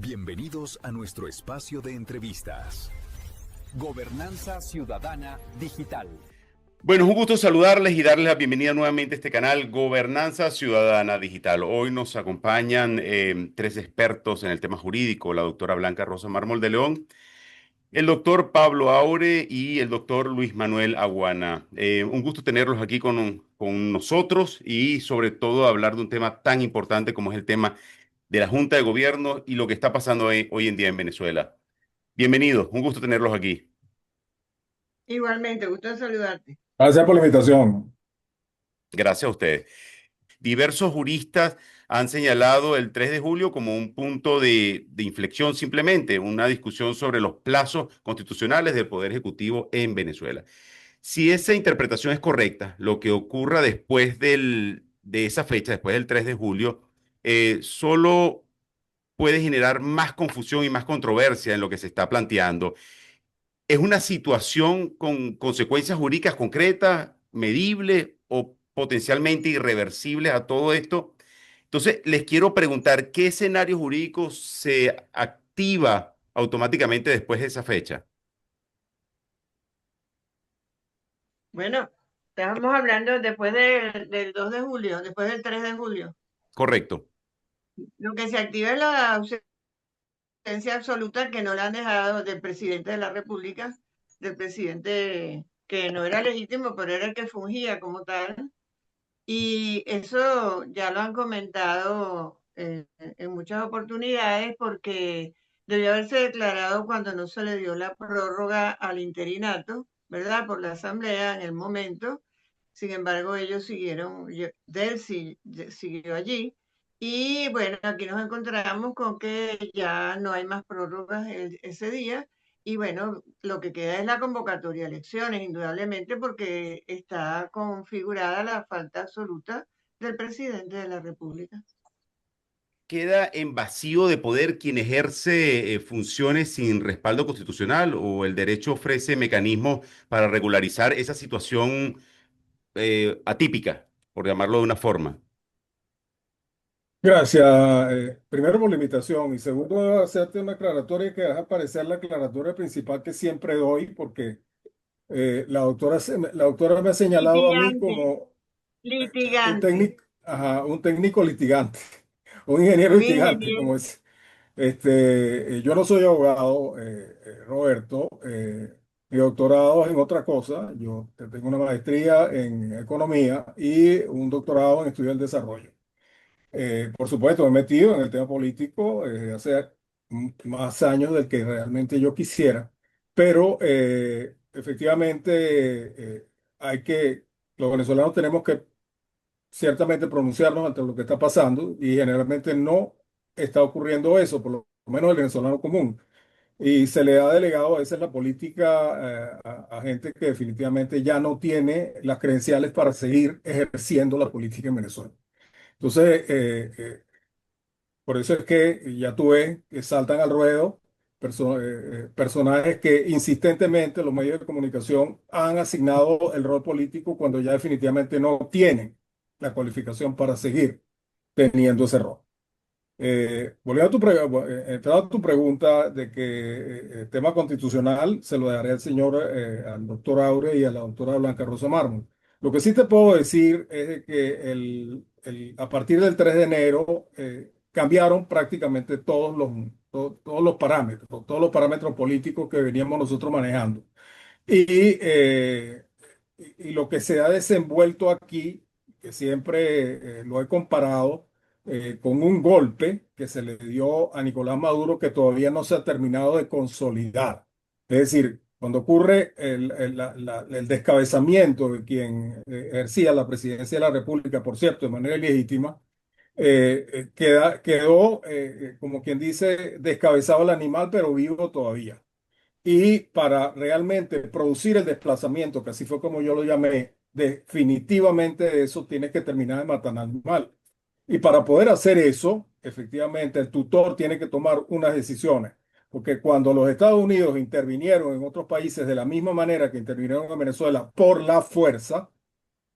Bienvenidos a nuestro espacio de entrevistas. Gobernanza Ciudadana Digital. Bueno, es un gusto saludarles y darles la bienvenida nuevamente a este canal Gobernanza Ciudadana Digital. Hoy nos acompañan tres expertos en el tema jurídico, la doctora Blanca Rosa Mármol de León, el doctor Pablo Aure y el doctor Luis Manuel Aguana. Un gusto tenerlos aquí con nosotros y sobre todo hablar de un tema tan importante como es el tema de la Junta de Gobierno y lo que está pasando hoy en día en Venezuela. Bienvenidos, un gusto tenerlos aquí. Igualmente, gusto en saludarte. Gracias por la invitación. Gracias a ustedes. Diversos juristas han señalado el 3 de julio como un punto de inflexión simplemente, una discusión sobre los plazos constitucionales del Poder Ejecutivo en Venezuela. Si esa interpretación es correcta, lo que ocurra después de esa fecha, después del 3 de julio, solo puede generar más confusión y más controversia en lo que se está planteando. ¿Es una situación con consecuencias jurídicas concretas, medibles o potencialmente irreversibles a todo esto? Entonces, les quiero preguntar, ¿qué escenario jurídico se activa automáticamente después de esa fecha? Bueno, estábamos hablando después del 2 de julio, después del 3 de julio. Correcto. Lo que se activa es la ausencia absoluta que no la han dejado del presidente de la República, del presidente que no era legítimo, pero era el que fungía como tal. Y eso ya lo han comentado en muchas oportunidades porque debió haberse declarado cuando no se le dio la prórroga al interinato, ¿verdad? Por la asamblea en el momento. Sin embargo, ellos siguieron, siguió allí. Y bueno, aquí nos encontramos con que ya no hay más prórrogas ese día. Y bueno, lo que queda es la convocatoria a elecciones, indudablemente, porque está configurada la falta absoluta del presidente de la República. ¿Queda en vacío de poder quien ejerce funciones sin respaldo constitucional o el derecho ofrece mecanismos para regularizar esa situación atípica, por llamarlo de una forma? Gracias, primero por la invitación y segundo hacerte una aclaratoria que deja aparecer la aclaratoria principal que siempre doy porque la doctora me ha señalado a mí Litigante, como litigante, un técnico litigante, un ingeniero un litigante, ingeniero. como es. Yo no soy abogado, Roberto. Mi doctorado es en otra cosa. Yo tengo una maestría en economía y un doctorado en estudio del desarrollo. Por supuesto, me he metido en el tema político hace más años del que realmente yo quisiera, pero efectivamente los venezolanos tenemos que ciertamente pronunciarnos ante lo que está pasando y generalmente no está ocurriendo eso, por lo menos el venezolano común. Y se le ha delegado a veces la política a gente que definitivamente ya no tiene las credenciales para seguir ejerciendo la política en Venezuela. Entonces, por eso es que ya tú ves que saltan al ruedo personajes que insistentemente los medios de comunicación han asignado el rol político cuando ya definitivamente no tienen la cualificación para seguir teniendo ese rol. Volviendo a entrando a tu pregunta de que el tema constitucional se lo daré al señor, al doctor Aure y a la doctora Blanca Rosa Mármol. Lo que sí te puedo decir es de que a partir del 3 de enero cambiaron prácticamente todos los parámetros políticos que veníamos nosotros manejando. Y lo que se ha desenvuelto aquí, que siempre lo he comparado con un golpe que se le dio a Nicolás Maduro que todavía no se ha terminado de consolidar. Es decir, cuando ocurre el descabezamiento de quien ejercía la presidencia de la República, por cierto, de manera ilegítima, quedó, como quien dice, descabezado el animal, pero vivo todavía. Y para realmente producir el desplazamiento, que así fue como yo lo llamé, definitivamente eso tiene que terminar de matar al animal. Y para poder hacer eso, efectivamente, el tutor tiene que tomar unas decisiones. Porque cuando los Estados Unidos intervinieron en otros países de la misma manera que intervinieron en Venezuela por la fuerza,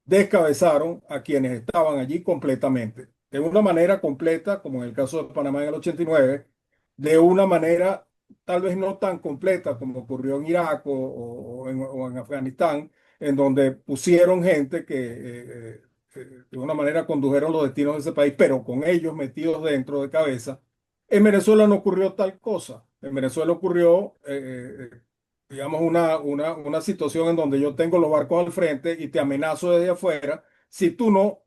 descabezaron a quienes estaban allí completamente. De una manera completa, como en el caso de Panamá en el 89, de una manera tal vez no tan completa como ocurrió en Irak o en Afganistán, en donde pusieron gente que de una manera condujeron los destinos de ese país, pero con ellos metidos dentro de cabeza. En Venezuela no ocurrió tal cosa. En Venezuela ocurrió, digamos, una situación en donde yo tengo los barcos al frente y te amenazo desde afuera si tú no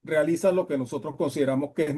realizas lo que nosotros consideramos que es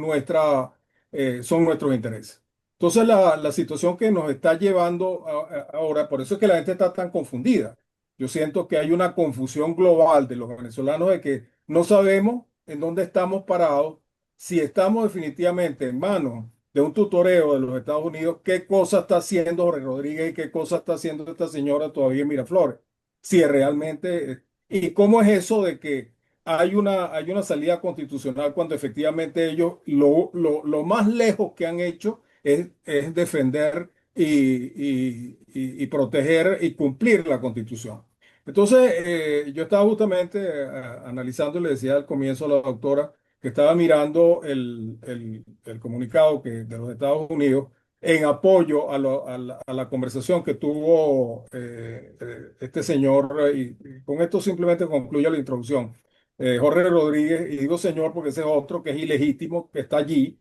son nuestros intereses. Entonces, la situación que nos está llevando ahora, por eso es que la gente está tan confundida. Yo siento que hay una confusión global de los venezolanos de que no sabemos en dónde estamos parados, si estamos definitivamente en manos de un tutoreo de los Estados Unidos, qué cosa está haciendo Jorge Rodríguez y qué cosa está haciendo esta señora todavía en Miraflores. Si es realmente, y cómo es eso de que hay una salida constitucional cuando efectivamente ellos lo más lejos que han hecho es defender y proteger y cumplir la Constitución. Entonces, yo estaba justamente analizando, le decía al comienzo a la doctora, que estaba mirando el comunicado de los Estados Unidos en apoyo a la conversación que tuvo este señor, y con esto simplemente concluyo la introducción. Jorge Rodríguez, y digo señor porque ese es otro que es ilegítimo, que está allí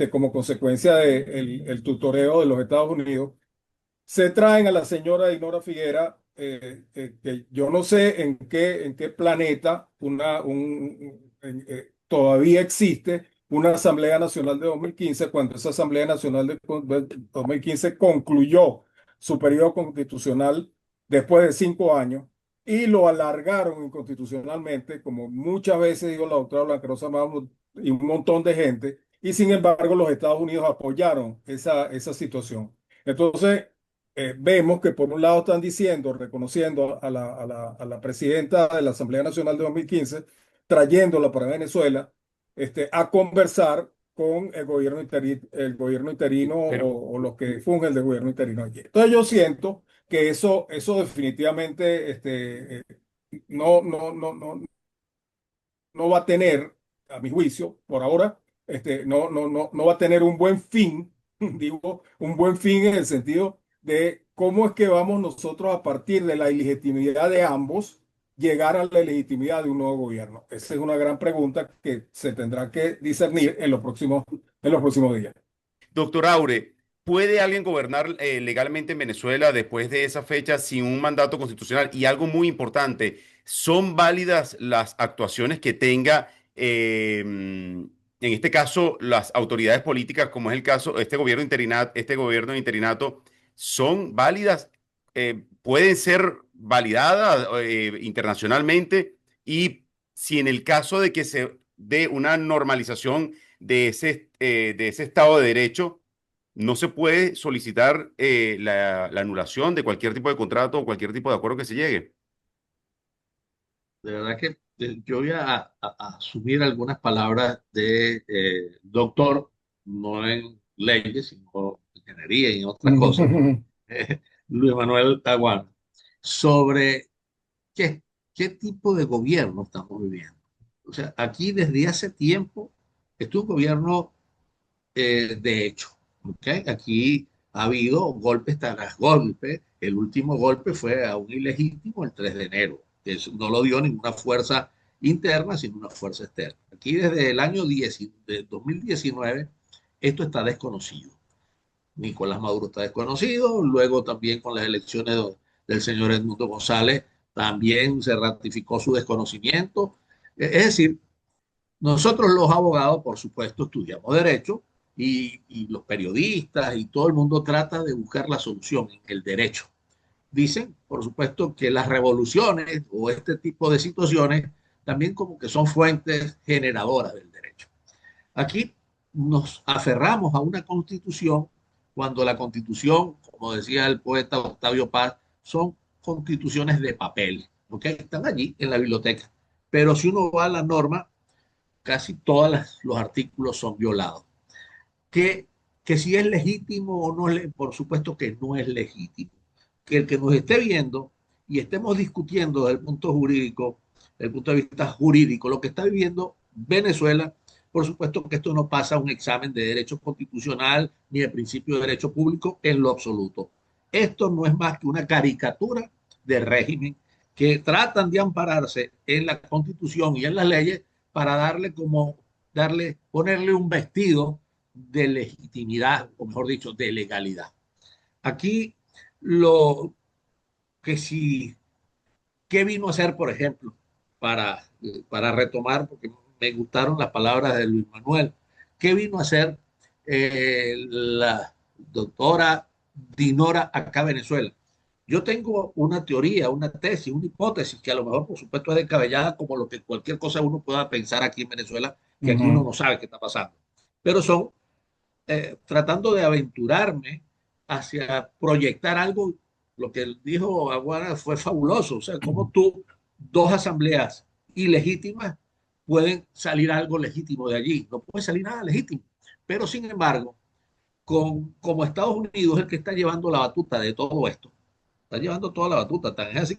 como consecuencia del el tutoreo de los Estados Unidos. Se traen a la señora Dinora Figuera, que yo no sé en qué planeta todavía existe una Asamblea Nacional de 2015, cuando esa Asamblea Nacional de 2015 concluyó su periodo constitucional después de 5 años y lo alargaron inconstitucionalmente, como muchas veces dijo la doctora Blanca Rosa Mauro y un montón de gente, y sin embargo los Estados Unidos apoyaron esa situación. Entonces, vemos que por un lado están diciendo, reconociendo a la presidenta de la Asamblea Nacional de 2015, trayéndola para Venezuela, a conversar con el gobierno interino Pero, o los que fungen del gobierno interino allí. Entonces yo siento que eso definitivamente no va a tener, a mi juicio, por ahora, no va a tener un buen fin, digo, un buen fin en el sentido de cómo es que vamos nosotros a partir de la ilegitimidad de ambos llegar a la legitimidad de un nuevo gobierno. Esa es una gran pregunta que se tendrá que discernir en los próximos días. doctor Aure, ¿puede alguien gobernar legalmente en Venezuela después de esa fecha sin un mandato constitucional? Y algo muy importante, ¿son válidas las actuaciones que tenga, en este caso, las autoridades políticas, como es el caso, este gobierno de interinato, son válidas? ¿Pueden ser validadas internacionalmente? Y si en el caso de que se dé una normalización de ese Estado de Derecho, no se puede solicitar la anulación de cualquier tipo de contrato o cualquier tipo de acuerdo que se llegue. De verdad que yo voy a asumir algunas palabras de doctor, no en leyes, sino en ingeniería y en otras cosas, Luis Manuel Aguano, sobre qué, qué tipo de gobierno estamos viviendo. O sea, aquí desde hace tiempo, este es un gobierno de hecho. ¿Ok? Aquí ha habido golpes tras golpes. El último golpe fue a un ilegítimo el 3 de enero. Eso no lo dio ninguna fuerza interna, sino una fuerza externa. Aquí desde el año 2019 esto está desconocido. Nicolás Maduro está desconocido, luego también con las elecciones del señor Edmundo González también se ratificó su desconocimiento. Es decir, nosotros los abogados, por supuesto, estudiamos derecho y los periodistas y todo el mundo trata de buscar la solución en el derecho. Dicen, por supuesto, que las revoluciones o este tipo de situaciones también como que son fuentes generadoras del derecho. Aquí nos aferramos a una constitución cuando la constitución, como decía el poeta Octavio Paz, son constituciones de papel, ¿ok? Están allí en la biblioteca. Pero si uno va a la norma, casi todos los artículos son violados. Que, que si es legítimo o no, por supuesto que no es legítimo. Que el que nos esté viendo y estemos discutiendo desde el punto jurídico, desde el punto de vista jurídico, lo que está viviendo Venezuela por supuesto que esto no pasa un examen de derecho constitucional ni de principio de derecho público en lo absoluto. Esto no es más que una caricatura del régimen que tratan de ampararse en la Constitución y en las leyes para ponerle un vestido de legitimidad, o mejor dicho, de legalidad. Aquí lo que si, ¿qué vino a hacer, por ejemplo, para retomar, porque me gustaron las palabras de Luis Manuel, qué vino a hacer la doctora Dinora acá en Venezuela? Yo tengo una teoría, una tesis, una hipótesis que a lo mejor, por supuesto, es descabellada, como lo que cualquier cosa uno pueda pensar aquí en Venezuela, que aquí uno Ujú. no sabe qué está pasando. Pero son tratando de aventurarme hacia proyectar algo. Lo que dijo Aguara fue fabuloso. O sea, cómo tú, dos asambleas ilegítimas, pueden salir algo legítimo de allí. No puede salir nada legítimo. Pero sin embargo, como Estados Unidos es el que está llevando la batuta de todo esto, está llevando toda la batuta, tan es así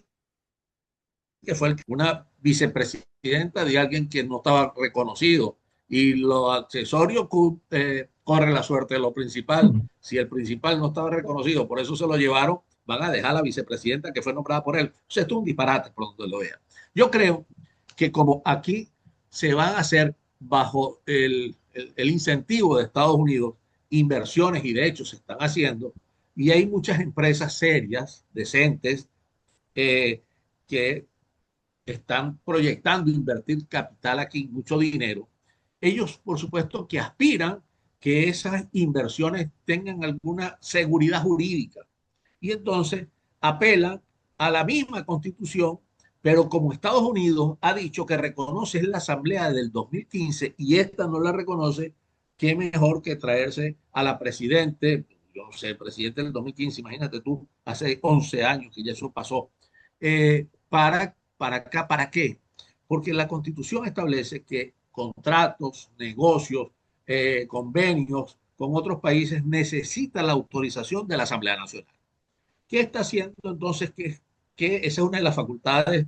que fue una vicepresidenta de alguien que no estaba reconocido y los accesorios corre la suerte de lo principal. Si el principal no estaba reconocido, por eso se lo llevaron, van a dejar a la vicepresidenta que fue nombrada por él. O sea, esto es un disparate por donde lo vea. Yo creo que como aquí se van a hacer bajo el incentivo de Estados Unidos, inversiones y de hecho se están haciendo, y hay muchas empresas serias, decentes, que están proyectando invertir capital aquí, mucho dinero, ellos por supuesto que aspiran que esas inversiones tengan alguna seguridad jurídica. Y entonces apelan a la misma constitución, pero como Estados Unidos ha dicho que reconoce la asamblea del 2015 y esta no la reconoce, qué mejor que traerse a la presidente, yo no sé, el presidente del 2015, imagínate tú, hace 11 años que ya eso pasó, para acá, ¿para qué? Porque la Constitución establece que contratos, negocios, convenios con otros países necesitan la autorización de la Asamblea Nacional. ¿Qué está haciendo entonces? Que esa es una de las facultades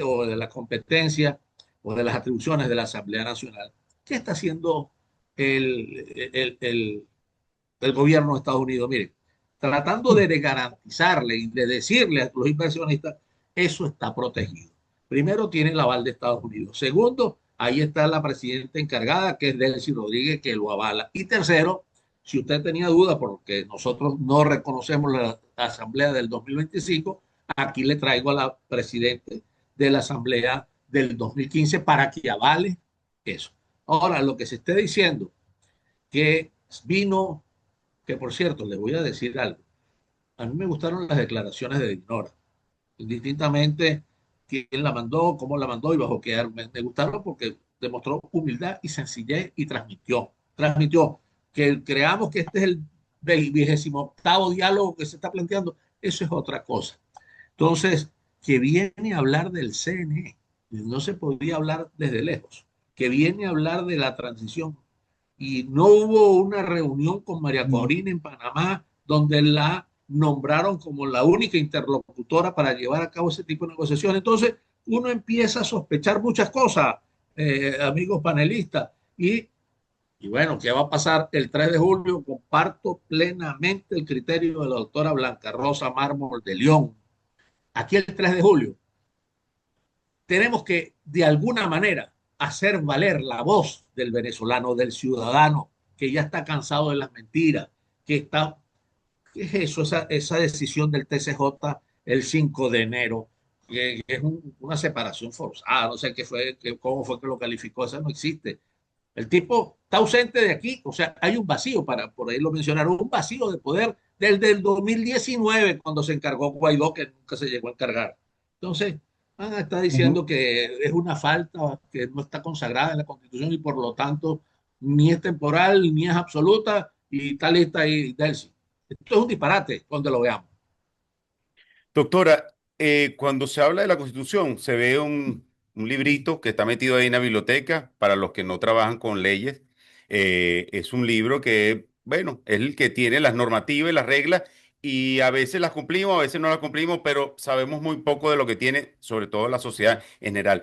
o de la competencia o de las atribuciones de la Asamblea Nacional. ¿Qué está haciendo el gobierno de Estados Unidos? Mire, tratando de garantizarle y de decirle a los inversionistas, eso está protegido. Primero, tiene el aval de Estados Unidos. Segundo, ahí está la presidenta encargada, que es Delcy Rodríguez, que lo avala. Y tercero, si usted tenía duda, porque nosotros no reconocemos la Asamblea del 2025, aquí le traigo a la presidenta de la Asamblea del 2015 para que avale eso. Ahora, lo que se esté diciendo, que vino, que por cierto, les voy a decir algo. A mí me gustaron las declaraciones de Dinora, indistintamente quién la mandó, cómo la mandó y bajo qué argumento. Me gustaron porque demostró humildad y sencillez y transmitió que creamos que este es el 28º diálogo que se está planteando. Eso es otra cosa. Entonces, que viene a hablar del CNE, no se podía hablar desde lejos, que viene a hablar de la transición, y no hubo una reunión con María Corina en Panamá donde la nombraron como la única interlocutora para llevar a cabo ese tipo de negociaciones. Entonces, uno empieza a sospechar muchas cosas, amigos panelistas, y bueno, ¿qué va a pasar el 3 de julio? Comparto plenamente el criterio de la doctora Blanca Rosa Mármol de León. Aquí el 3 de julio tenemos que, de alguna manera, hacer valer la voz del venezolano, del ciudadano, que ya está cansado de las mentiras, que está, ¿qué es eso? Esa decisión del TCJ el 5 de enero, que es una separación forzada, no sé qué fue, cómo fue que lo calificó, eso no existe. El tipo está ausente de aquí, o sea, hay un vacío, por ahí lo mencionaron, un vacío de poder desde el 2019, cuando se encargó Guaidó, que nunca se llegó a encargar. Entonces, está diciendo Ujú. que es una falta que no está consagrada en la Constitución y por lo tanto ni es temporal ni es absoluta y tal y está ahí Delcy. Esto es un disparate donde lo veamos. Doctora, cuando se habla de la Constitución, se ve un librito que está metido ahí en la biblioteca para los que no trabajan con leyes. Es un libro que, bueno, es el que tiene las normativas y las reglas y a veces las cumplimos, a veces no las cumplimos, pero sabemos muy poco de lo que tiene, sobre todo la sociedad en general.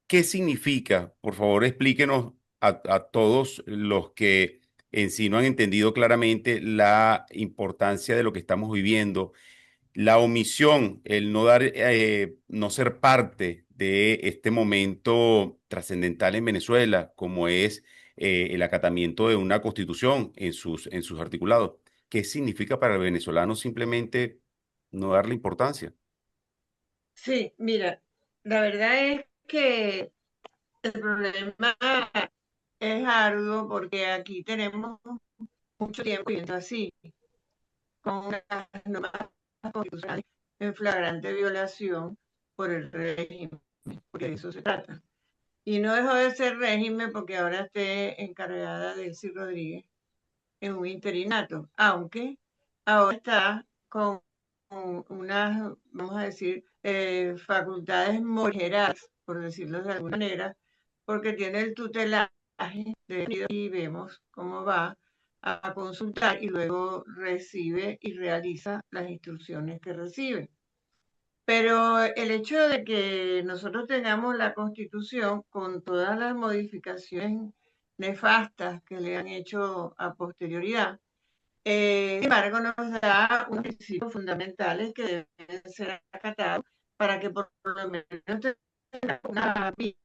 ¿Qué significa? Por favor, explíquenos a todos los que en sí no han entendido claramente la importancia de lo que estamos viviendo, la omisión, el no dar, no ser parte de este momento trascendental en Venezuela, como es el acatamiento de una constitución en sus articulados. ¿Qué significa para el venezolano simplemente no darle importancia? Sí, mira, la verdad es que el problema es arduo porque aquí tenemos mucho tiempo viendo así, con unas normas constitucionales en flagrante violación por el régimen, porque de eso se trata. Y no dejó de ser régimen porque ahora esté encargada Delcy Rodríguez en un interinato, aunque ahora está con unas, vamos a decir, facultades morigeradas, por decirlo de alguna manera, porque tiene el tutelaje de y vemos cómo va a consultar y luego recibe y realiza las instrucciones que recibe. Pero el hecho de que nosotros tengamos la Constitución con todas las modificaciones nefastas que le han hecho a posterioridad, sin embargo, nos da unos principios fundamentales que deben ser acatados para que por lo menos tenga una vida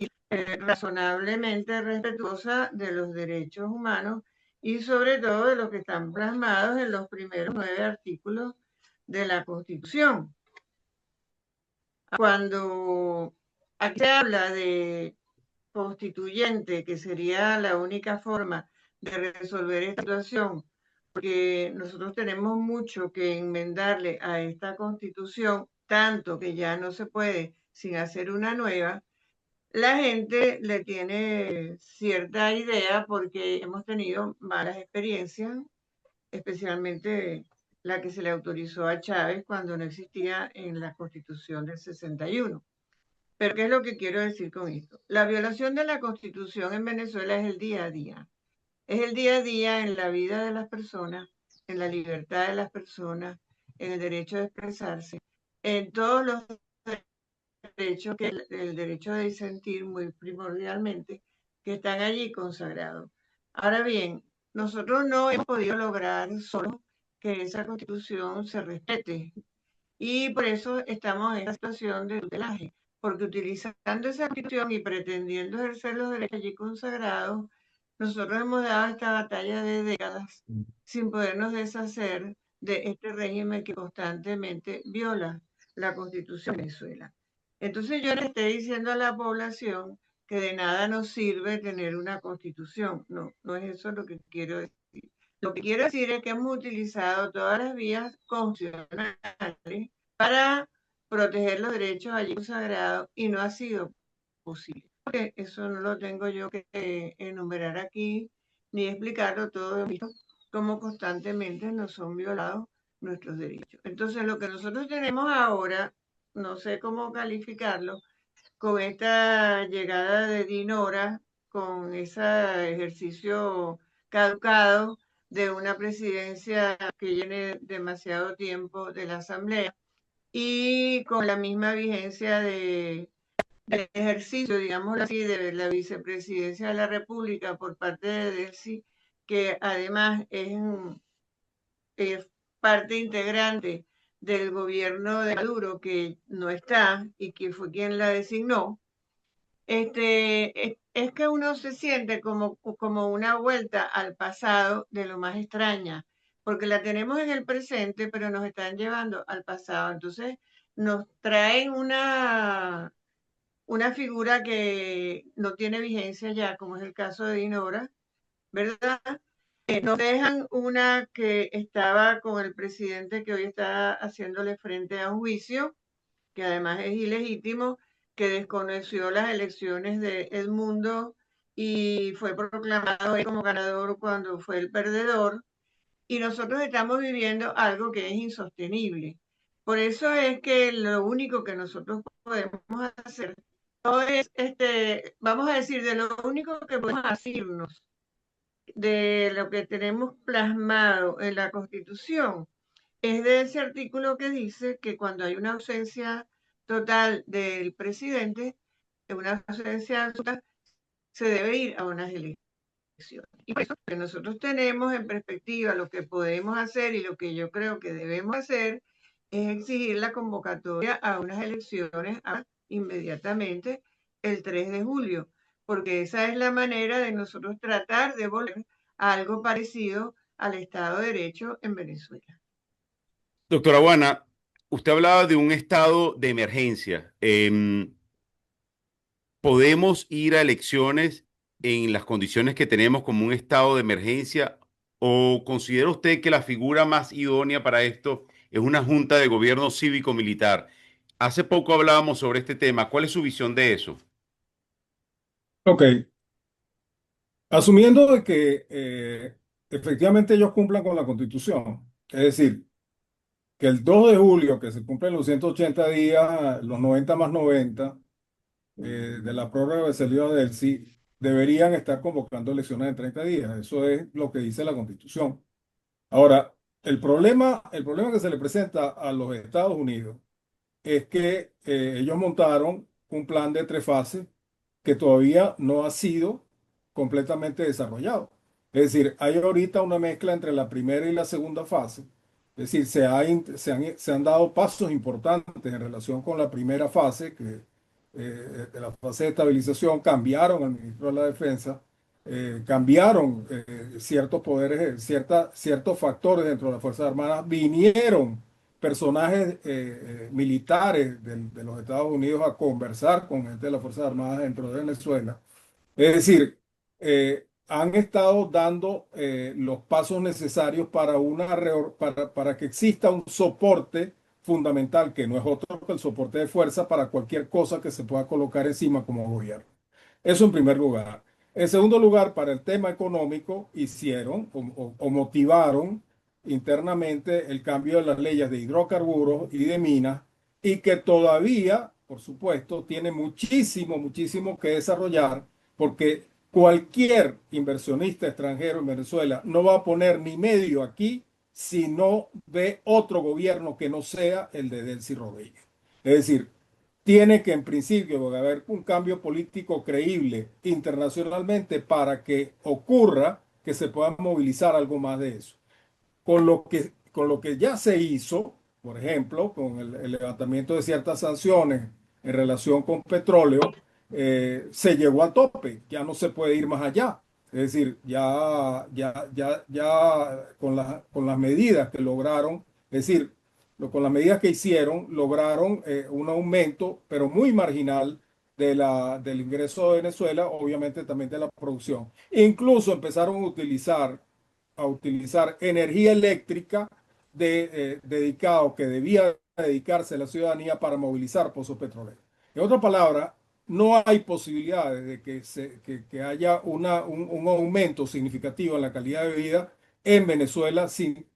razonablemente respetuosa de los derechos humanos y sobre todo de los que están plasmados en los primeros 9 artículos de la Constitución. Cuando aquí se habla de constituyente, que sería la única forma de resolver esta situación, porque nosotros tenemos mucho que enmendarle a esta constitución, tanto que ya no se puede sin hacer una nueva, la gente le tiene cierta idea porque hemos tenido malas experiencias, especialmente la que se le autorizó a Chávez cuando no existía en la constitución del 61. Pero ¿qué es lo que quiero decir con esto? La violación de la Constitución en Venezuela es el día a día. Es el día a día en la vida de las personas, en la libertad de las personas, en el derecho de expresarse, en todos los derechos, que el derecho de disentir muy primordialmente, que están allí consagrados. Ahora bien, nosotros no hemos podido lograr solo que esa Constitución se respete y por eso estamos en esta situación de tutelaje, porque utilizando esa constitución y pretendiendo ejercer los derechos allí consagrados, nosotros hemos dado esta batalla de décadas sin podernos deshacer de este régimen que constantemente viola la Constitución de Venezuela. Entonces yo le estoy diciendo a la población que de nada nos sirve tener una constitución. No, no es eso lo que quiero decir. Lo que quiero decir es que hemos utilizado todas las vías constitucionales para proteger los derechos allí consagrados y no ha sido posible. Porque eso no lo tengo yo que enumerar aquí ni explicarlo todo, visto cómo constantemente nos son violados nuestros derechos. Entonces lo que nosotros tenemos ahora, no sé cómo calificarlo, con esta llegada de Dinora, con ese ejercicio caducado de una presidencia que tiene demasiado tiempo de la Asamblea y con la misma vigencia de ejercicio, digámoslo así, de la vicepresidencia de la República por parte de Delcy, que además es parte integrante del gobierno de Maduro, que no está y que fue quien la designó. Es que uno se siente como una vuelta al pasado de lo más extraña, porque la tenemos en el presente, pero nos están llevando al pasado. Entonces, nos traen una figura que no tiene vigencia ya, como es el caso de Dinora, ¿verdad? Nos dejan una que estaba con el presidente que hoy está haciéndole frente a un juicio, que además es ilegítimo, que desconoció las elecciones de Edmundo y fue proclamado como ganador cuando fue el perdedor. Y nosotros estamos viviendo algo que es insostenible. Por eso es que lo único que nosotros podemos hacer no es, vamos a decir, de lo único que podemos asirnos de lo que tenemos plasmado en la Constitución es de ese artículo que dice que cuando hay una ausencia total del presidente, una ausencia absoluta, se debe ir a unas elecciones. Y por eso que nosotros tenemos en perspectiva lo que podemos hacer y lo que yo creo que debemos hacer es exigir la convocatoria a unas elecciones inmediatamente el 3 de julio, porque esa es la manera de nosotros tratar de volver a algo parecido al Estado de Derecho en Venezuela. Doctora Juana, usted hablaba de un estado de emergencia. ¿Podemos ir a elecciones en las condiciones que tenemos como un estado de emergencia? ¿O considera usted que la figura más idónea para esto es una junta de gobierno cívico-militar? Hace poco hablábamos sobre este tema. ¿Cuál es su visión de eso? Ok, asumiendo de que efectivamente ellos cumplan con la Constitución, es decir, que el 2 de julio, que se cumplen los 180 días, los 90 más 90 de la prórroga de salida del sí, deberían estar convocando elecciones en 30 días. Eso es lo que dice la Constitución. Ahora, el problema que se le presenta a los Estados Unidos es que ellos montaron un plan de 3 fases que todavía no ha sido completamente desarrollado. Es decir, hay ahorita una mezcla entre la primera y la segunda fase. Es decir, se han dado pasos importantes en relación con la primera fase, que de la fase de estabilización cambiaron al ministro de la Defensa, cambiaron ciertos poderes, ciertos factores dentro de las Fuerzas Armadas, vinieron personajes militares de los Estados Unidos a conversar con gente de las Fuerzas Armadas dentro de Venezuela. Es decir, han estado dando los pasos necesarios para que exista un soporte fundamental, que no es otro que el soporte de fuerza para cualquier cosa que se pueda colocar encima como gobierno. Eso en primer lugar. En segundo lugar, para el tema económico, hicieron o motivaron internamente el cambio de las leyes de hidrocarburos y de minas, y que todavía, por supuesto, tiene muchísimo, muchísimo que desarrollar, porque cualquier inversionista extranjero en Venezuela no va a poner ni medio aquí si no ve otro gobierno que no sea el de Delcy Rodríguez. Es decir, tiene que en principio haber un cambio político creíble internacionalmente para que ocurra que se pueda movilizar algo más de eso. Con lo que ya se hizo, por ejemplo, con el levantamiento de ciertas sanciones en relación con petróleo, se llegó a tope, ya no se puede ir más allá. Es decir, ya con las medidas que lograron, es decir, con las medidas que hicieron, lograron un aumento, pero muy marginal, del ingreso de Venezuela, obviamente también de la producción. Incluso empezaron a utilizar energía eléctrica dedicado que debía dedicarse la ciudadanía para movilizar pozos petroleros. En otras palabras, no hay posibilidades de que haya un aumento significativo en la calidad de vida en Venezuela sin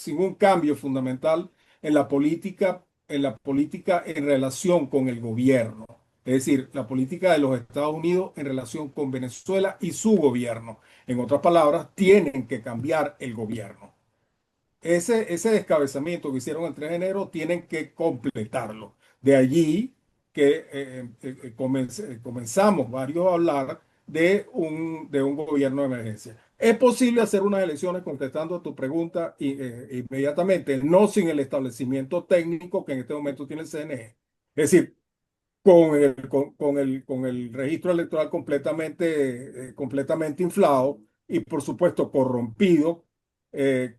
un cambio fundamental en la política en relación con el gobierno. Es decir, la política de los Estados Unidos en relación con Venezuela y su gobierno. En otras palabras, tienen que cambiar el gobierno. Ese descabezamiento que hicieron el 3 de enero tienen que completarlo. De allí que comenzamos varios a hablar de un gobierno de emergencia. ¿Es posible hacer unas elecciones, contestando tu pregunta inmediatamente, no sin el establecimiento técnico que en este momento tiene el CNE? Es decir, con el registro electoral completamente inflado y, por supuesto, corrompido,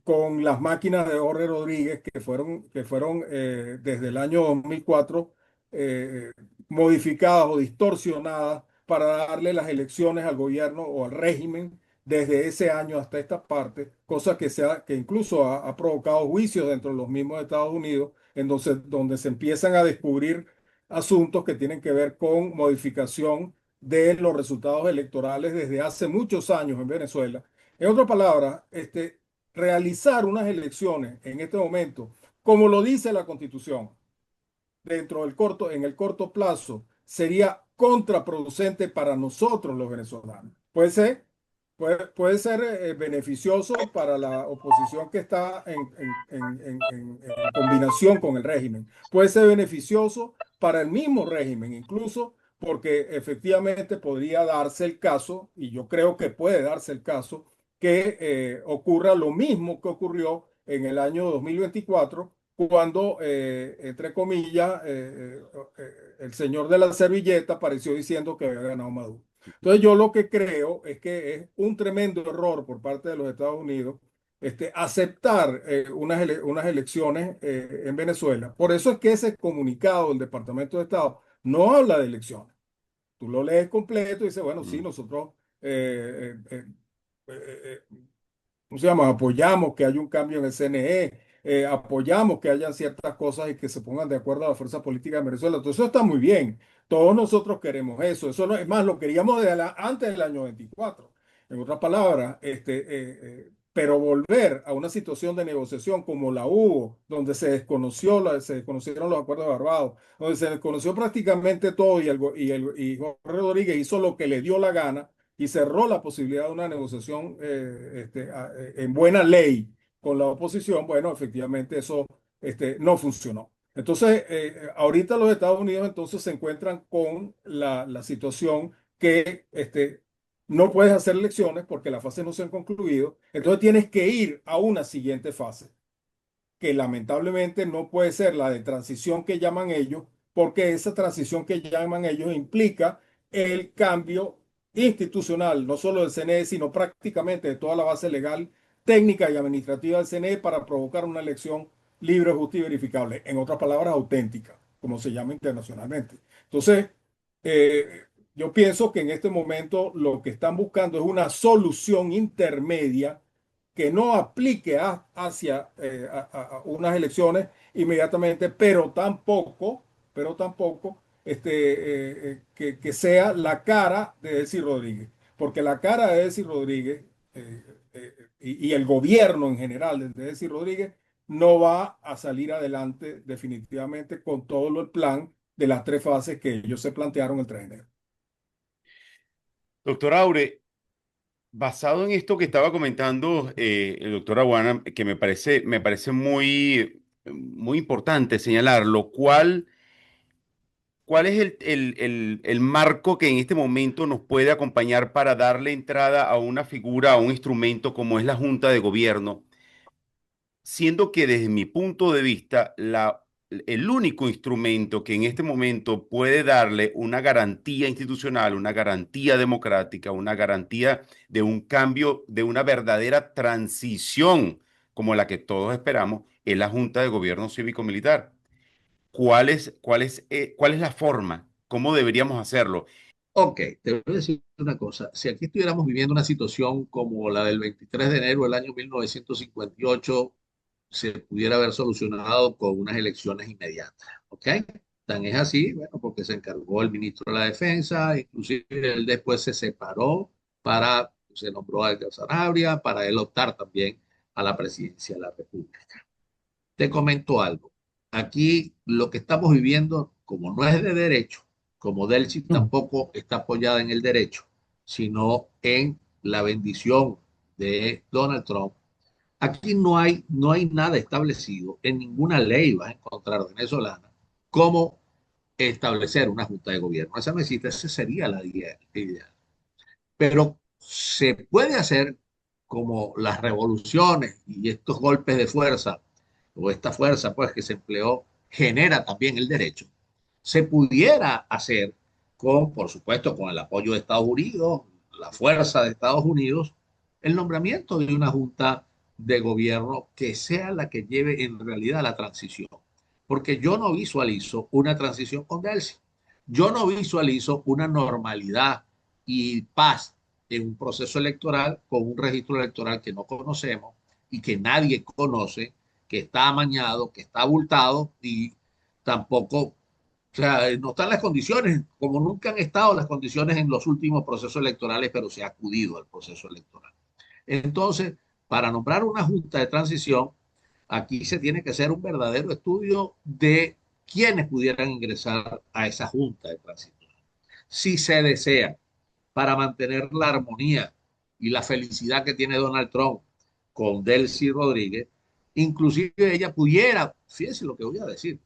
con las máquinas de Jorge Rodríguez que fueron desde el año 2004 eh, modificadas o distorsionadas para darle las elecciones al gobierno o al régimen desde ese año hasta esta parte, cosa que incluso ha provocado juicios dentro de los mismos Estados Unidos, donde se empiezan a descubrir asuntos que tienen que ver con modificación de los resultados electorales desde hace muchos años en Venezuela. En otras palabras, realizar unas elecciones en este momento, como lo dice la Constitución, en el corto plazo, sería contraproducente para nosotros los venezolanos. Puede ser beneficioso para la oposición que está en combinación con el régimen. Puede ser beneficioso para el mismo régimen, incluso porque efectivamente podría darse el caso, y yo creo que puede darse el caso, que ocurra lo mismo que ocurrió en el año 2024, cuando, entre comillas, el señor de la servilleta apareció diciendo que había ganado Maduro. Entonces yo lo que creo es que es un tremendo error por parte de los Estados Unidos aceptar unas elecciones en Venezuela. Por eso es que ese comunicado del Departamento de Estado no habla de elecciones. Tú lo lees completo y dices, bueno, sí, Mm. nosotros eh, ¿cómo se llama? Apoyamos que haya un cambio en el CNE, apoyamos que hayan ciertas cosas y que se pongan de acuerdo a la fuerza política de Venezuela. Entonces eso está muy bien. Todos nosotros queremos eso. Eso no, es más, lo queríamos antes del año 24. En otras palabras, pero volver a una situación de negociación como la hubo, donde se desconocieron los acuerdos de Barbados, donde se desconoció prácticamente todo y Jorge Rodríguez hizo lo que le dio la gana y cerró la posibilidad de una negociación en buena ley con la oposición. Bueno, efectivamente eso no funcionó. Entonces, ahorita los Estados Unidos entonces se encuentran con la situación que no puedes hacer elecciones porque las fases no se han concluido, entonces tienes que ir a una siguiente fase que lamentablemente no puede ser la de transición que llaman ellos, porque esa transición que llaman ellos implica el cambio institucional, no solo del CNE, sino prácticamente de toda la base legal, técnica y administrativa del CNE para provocar una elección libre, justa y verificable. En otras palabras, auténtica, como se llama internacionalmente. Entonces, eh, yo pienso que en este momento lo que están buscando es una solución intermedia que no aplique hacia a unas elecciones inmediatamente, pero tampoco que sea la cara de Delcy Rodríguez, porque la cara de Delcy Rodríguez y el gobierno en general de Delcy Rodríguez no va a salir adelante definitivamente con todo el plan de las tres fases que ellos se plantearon el 3 de enero. Doctor Aure, basado en esto que estaba comentando el doctor Aguana, que me parece muy importante señalarlo, ¿cuál es el marco que en este momento nos puede acompañar para darle entrada a una figura, a un instrumento como es la Junta de Gobierno? Siendo que desde mi punto de vista, el único instrumento que en este momento puede darle una garantía institucional, una garantía democrática, una garantía de un cambio, de una verdadera transición como la que todos esperamos, es la Junta de Gobierno Cívico-Militar. ¿Cuál es la forma? ¿Cómo deberíamos hacerlo? Ok, te voy a decir una cosa. Si aquí estuviéramos viviendo una situación como la del 23 de enero del año 1958, se pudiera haber solucionado con unas elecciones inmediatas. ¿Ok? Tan es así, bueno, porque se encargó el ministro de la Defensa, inclusive él después se separó se nombró a Edgar Sanabria para él optar también a la presidencia de la República. Te comento algo. Aquí lo que estamos viviendo, como no es de derecho, como Delcy tampoco está apoyada en el derecho, sino en la bendición de Donald Trump. Aquí no hay nada establecido, en ninguna ley vas a encontrar venezolana, cómo establecer una junta de gobierno. Esa no existe, esa sería la ideal. Pero se puede hacer como las revoluciones y estos golpes de fuerza, o esta fuerza pues que se empleó, genera también el derecho. Se pudiera hacer por supuesto, con el apoyo de Estados Unidos, la fuerza de Estados Unidos, el nombramiento de una junta de gobierno que sea la que lleve en realidad la transición. Porque yo no visualizo una transición con Delcy. Yo no visualizo una normalidad y paz en un proceso electoral con un registro electoral que no conocemos y que nadie conoce, que está amañado, que está abultado y tampoco, o sea, no están las condiciones, como nunca han estado las condiciones en los últimos procesos electorales, pero se ha acudido al proceso electoral. Entonces, para nombrar una junta de transición, aquí se tiene que hacer un verdadero estudio de quiénes pudieran ingresar a esa junta de transición. Si se desea, para mantener la armonía y la felicidad que tiene Donald Trump con Delcy Rodríguez, inclusive ella pudiera, fíjense lo que voy a decir,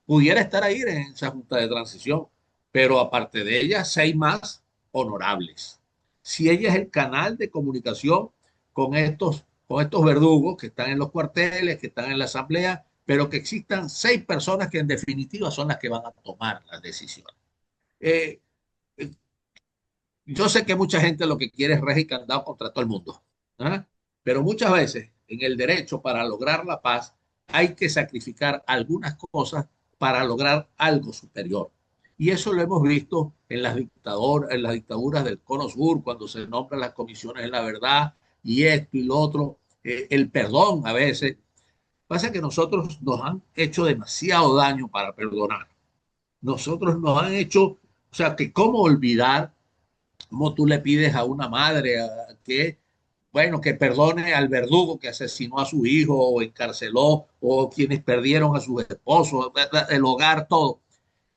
pudiera estar ahí en esa junta de transición, pero aparte de ella, 6 más honorables. Si ella es el canal de comunicación con estos verdugos que están en los cuarteles, que están en la asamblea, pero que existan 6 personas que en definitiva son las que van a tomar las decisiones. Eh, yo sé que mucha gente lo que quiere es régimen candado contra todo el mundo, ¿ah? Pero muchas veces en el derecho para lograr la paz hay que sacrificar algunas cosas para lograr algo superior. Y eso lo hemos visto en las dictaduras del Cono Sur, cuando se nombran las comisiones de la verdad y esto y lo otro, el perdón a veces. Pasa que nosotros nos han hecho demasiado daño para perdonar. Nosotros nos han hecho, o sea, que cómo olvidar, cómo tú le pides a una madre que, bueno, que perdone al verdugo que asesinó a su hijo o encarceló o quienes perdieron a sus esposos, el hogar, todo.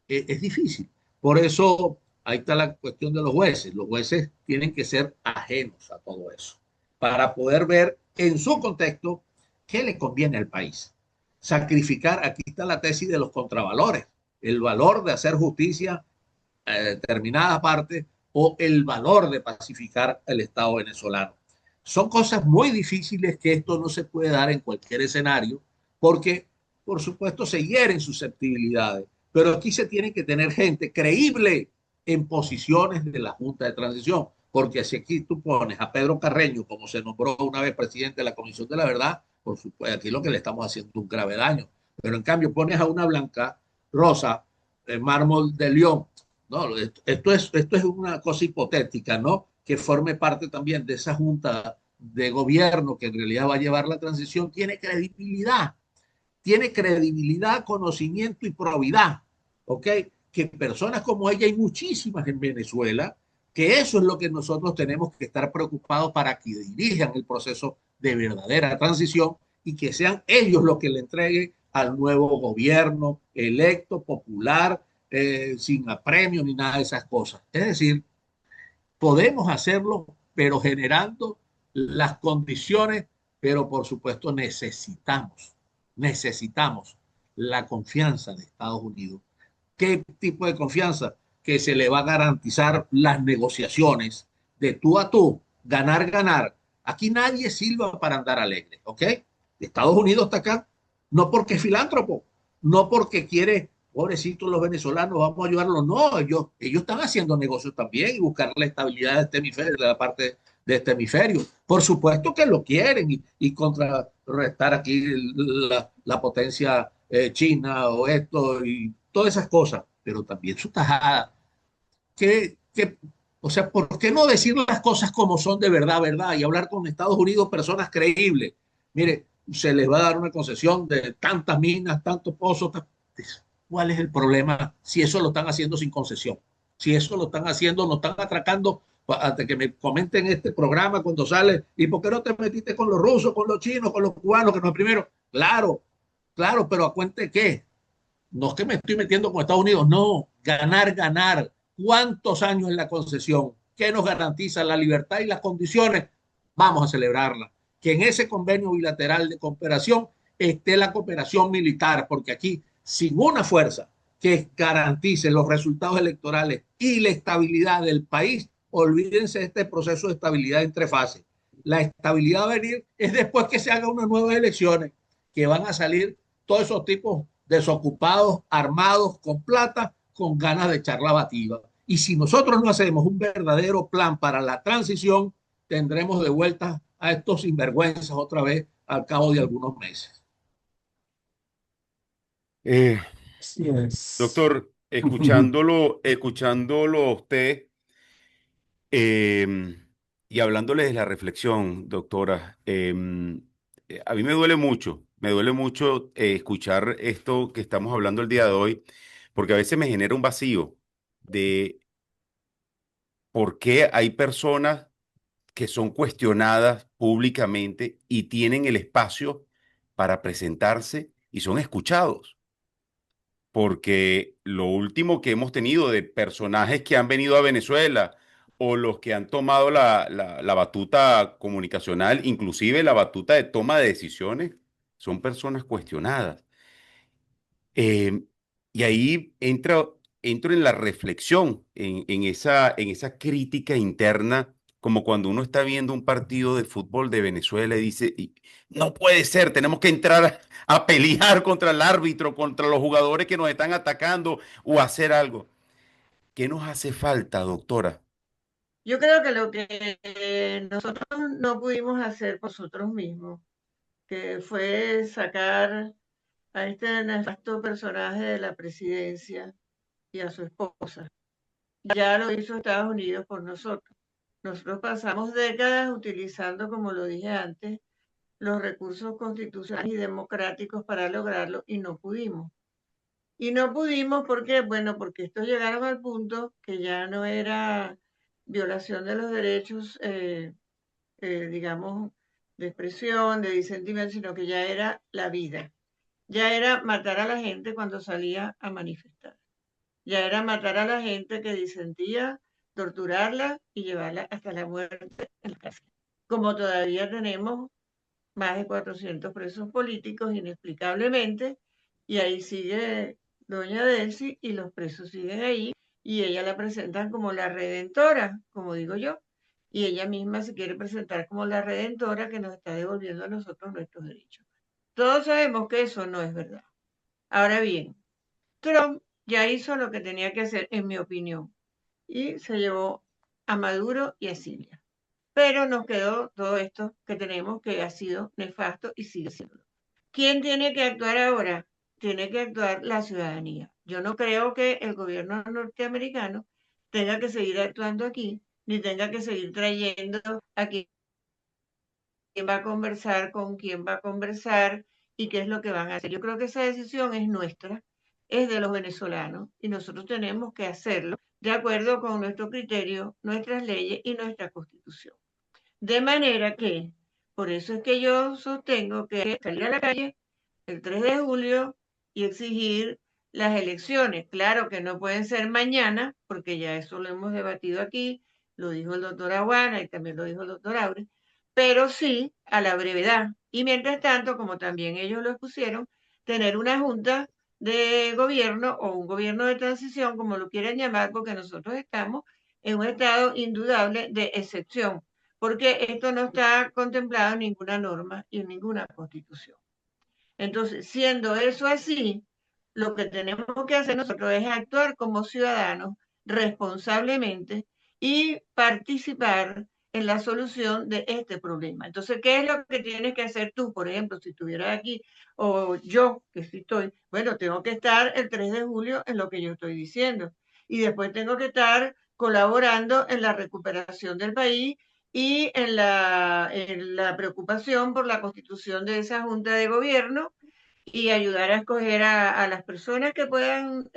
Es difícil. Por eso ahí está la cuestión de los jueces. Los jueces tienen que ser ajenos a todo eso para poder ver en su contexto qué le conviene al país. Sacrificar, aquí está la tesis de los contravalores, el valor de hacer justicia determinada parte o el valor de pacificar el Estado venezolano. Son cosas muy difíciles que esto no se puede dar en cualquier escenario porque, por supuesto, se hieren susceptibilidades, pero aquí se tiene que tener gente creíble en posiciones de la Junta de Transición, porque si aquí tú pones a Pedro Carreño, como se nombró una vez presidente de la Comisión de la Verdad, por supuesto, aquí lo que le estamos haciendo es un grave daño, pero en cambio pones a una Blanca Rosa, mármol de León. No, esto es una cosa hipotética, ¿no? Que forme parte también de esa junta de gobierno que en realidad va a llevar la transición, tiene credibilidad, conocimiento y probidad, ¿ok? Que personas como ella hay muchísimas en Venezuela, que eso es lo que nosotros tenemos que estar preocupados para que dirijan el proceso de verdadera transición y que sean ellos los que le entreguen al nuevo gobierno electo, popular, sin apremio ni nada de esas cosas. Es decir, podemos hacerlo, pero generando las condiciones, pero por supuesto necesitamos la confianza de Estados Unidos. ¿Qué tipo de confianza? Que se le va a garantizar las negociaciones de tú a tú, ganar, ganar. Aquí nadie silba para andar alegre, ¿ok? Estados Unidos está acá, no porque es filántropo, no porque quiere, pobrecitos los venezolanos, vamos a ayudarlos, no, ellos están haciendo negocios también y buscar la estabilidad de este hemisferio, de la parte de este hemisferio. Por supuesto que lo quieren y contrarrestar aquí la potencia china o esto y todas esas cosas, pero también su tajada. Que, o sea, ¿por qué no decir las cosas como son de verdad, verdad? Y hablar con Estados Unidos, personas creíbles. Mire, se les va a dar una concesión de tantas minas, tantos pozos. ¿Cuál es el problema si eso lo están haciendo sin concesión? Si eso lo están haciendo, nos están atracando hasta que me comenten este programa cuando sale. ¿Y por qué no te metiste con los rusos, con los chinos, con los cubanos, que no es primero? Claro, claro, pero ¿a cuenta de qué? No es que me estoy metiendo con Estados Unidos, no, ganar, ganar. ¿Cuántos años en la concesión? ¿Qué nos garantiza la libertad y las condiciones? Vamos a celebrarla. Que en ese convenio bilateral de cooperación esté la cooperación militar, porque aquí, sin una fuerza que garantice los resultados electorales y la estabilidad del país, olvídense de este proceso de estabilidad entre fases. La estabilidad a venir es después que se hagan unas nuevas elecciones, que van a salir todos esos tipos desocupados, armados, con plata, con ganas de echar la batida. Y si nosotros no hacemos un verdadero plan para la transición, tendremos de vuelta a estos sinvergüenzas otra vez al cabo de algunos meses. Eh, Así es. doctor, escuchándolo a usted y hablándole de la reflexión, doctora, a mí me duele mucho escuchar esto que estamos hablando el día de hoy, porque a veces me genera un vacío de por qué hay personas que son cuestionadas públicamente y tienen el espacio para presentarse y son escuchados. Porque lo último que hemos tenido de personajes que han venido a Venezuela o los que han tomado la batuta comunicacional, inclusive la batuta de toma de decisiones, son personas cuestionadas. Eh, y ahí entro en la reflexión, en esa crítica interna, como cuando uno está viendo un partido de fútbol de Venezuela y dice, no puede ser, tenemos que entrar a pelear contra el árbitro, contra los jugadores que nos están atacando o hacer algo. ¿Qué nos hace falta, doctora? Yo creo que lo que nosotros no pudimos hacer por nosotros mismos, que fue sacar a este nefasto personaje de la presidencia y a su esposa. Ya lo hizo Estados Unidos por nosotros. Nosotros pasamos décadas utilizando, como lo dije antes, los recursos constitucionales y democráticos para lograrlo y no pudimos. Y no pudimos, ¿por qué? Bueno, porque estos llegaron al punto que ya no era violación de los derechos, digamos, de expresión, de disentimiento, sino que ya era la vida. Ya era matar a la gente cuando salía a manifestar. Ya era matar a la gente que disentía, torturarla y llevarla hasta la muerte en la cárcel. Como todavía tenemos más de 400 presos políticos inexplicablemente, y ahí sigue doña Delcy y los presos siguen ahí, y ella la presentan como la redentora, como digo yo, y ella misma se quiere presentar como la redentora que nos está devolviendo a nosotros nuestros derechos. Todos sabemos que eso no es verdad. Ahora bien, Trump ya hizo lo que tenía que hacer, en mi opinión, y se llevó a Maduro y a Siria. Pero nos quedó todo esto que tenemos que ha sido nefasto y sigue siendo. ¿Quién tiene que actuar ahora? Tiene que actuar la ciudadanía. Yo no creo que el gobierno norteamericano tenga que seguir actuando aquí, ni tenga que seguir trayendo a quién va a conversar, con quién va a conversar y qué es lo que van a hacer. Yo creo que esa decisión es nuestra, es de los venezolanos y nosotros tenemos que hacerlo de acuerdo con nuestro criterio, nuestras leyes y nuestra constitución. De manera que, por eso es que yo sostengo que hay que salir a la calle el 3 de julio y exigir las elecciones. Claro que no pueden ser mañana, porque ya eso lo hemos debatido aquí, lo dijo el doctor Aguana y también lo dijo el doctor Aure, pero sí a la brevedad. Y mientras tanto, como también ellos lo expusieron, tener una junta de gobierno o un gobierno de transición, como lo quieran llamar, porque nosotros estamos en un estado indudable de excepción, porque esto no está contemplado en ninguna norma y en ninguna constitución. Entonces, siendo eso así, lo que tenemos que hacer nosotros es actuar como ciudadanos responsablemente y participar en la solución de este problema. Entonces, ¿qué es lo que tienes que hacer tú? Por ejemplo, si estuvieras aquí o yo, que sí estoy, bueno, tengo que estar el 3 de julio en lo que yo estoy diciendo. Y después tengo que estar colaborando en la recuperación del país y en la preocupación por la constitución de esa junta de gobierno y ayudar a escoger a las personas que puedan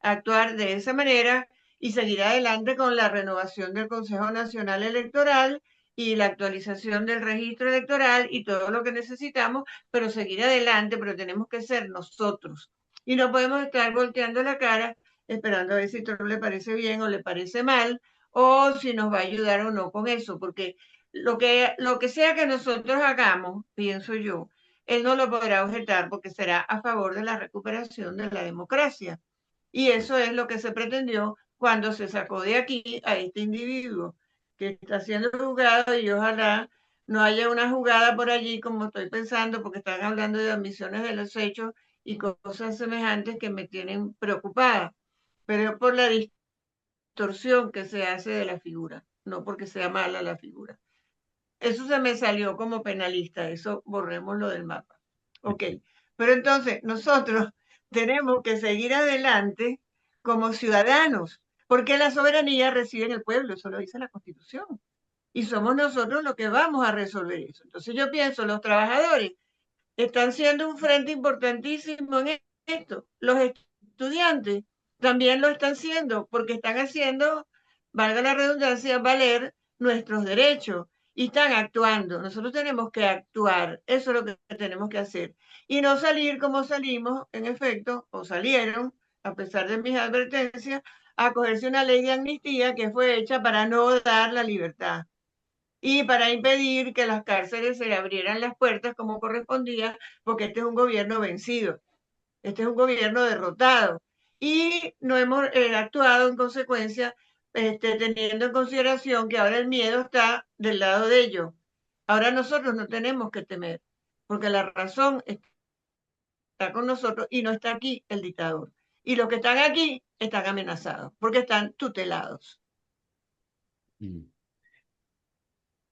actuar de esa manera y seguir adelante con la renovación del Consejo Nacional Electoral y la actualización del registro electoral y todo lo que necesitamos, pero seguir adelante, pero tenemos que ser nosotros. Y no podemos estar volteando la cara esperando a ver si todo le parece bien o le parece mal, o si nos va a ayudar o no con eso, porque lo que sea que nosotros hagamos, pienso yo, él no lo podrá objetar porque será a favor de la recuperación de la democracia. Y eso es lo que se pretendió cuando se sacó de aquí a este individuo que está siendo juzgado y ojalá no haya una jugada por allí como estoy pensando porque están hablando de omisiones de los hechos y cosas semejantes que me tienen preocupada. Pero es por la distorsión que se hace de la figura, no porque sea mala la figura. Eso se me salió como penalista, eso borrémoslo del mapa. Ok, pero entonces nosotros tenemos que seguir adelante como ciudadanos, porque la soberanía reside en el pueblo, eso lo dice la Constitución. Y somos nosotros los que vamos a resolver eso. Entonces yo pienso, los trabajadores están siendo un frente importantísimo en esto. Los estudiantes también lo están siendo porque están haciendo, valga la redundancia, valer nuestros derechos y están actuando. Nosotros tenemos que actuar, eso es lo que tenemos que hacer. Y no salir como salimos, en efecto, o salieron, a pesar de mis advertencias, a cogerse una ley de amnistía que fue hecha para no dar la libertad y para impedir que las cárceles se le abrieran las puertas como correspondía, porque este es un gobierno vencido, este es un gobierno derrotado. y no hemos actuado en consecuencia, teniendo en consideración que ahora el miedo está del lado de ellos. Ahora nosotros no tenemos que temer, porque la razón está con nosotros y no está aquí el dictador. Y los que están aquí están amenazados, porque están tutelados. Mm.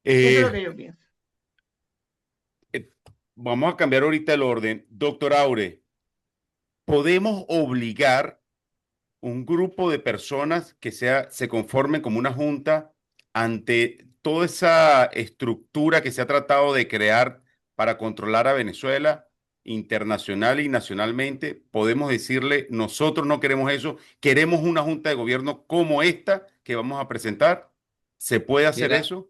Eso es lo Eh, que yo pienso. Vamos a cambiar ahorita el orden. Doctor Aure, ¿podemos obligar un grupo de personas que se conformen como una junta ante toda esa estructura que se ha tratado de crear para controlar a Venezuela internacional y nacionalmente? Podemos decirle, nosotros no queremos eso, queremos una junta de gobierno como esta que vamos a presentar. ¿Se puede hacer Mira, eso?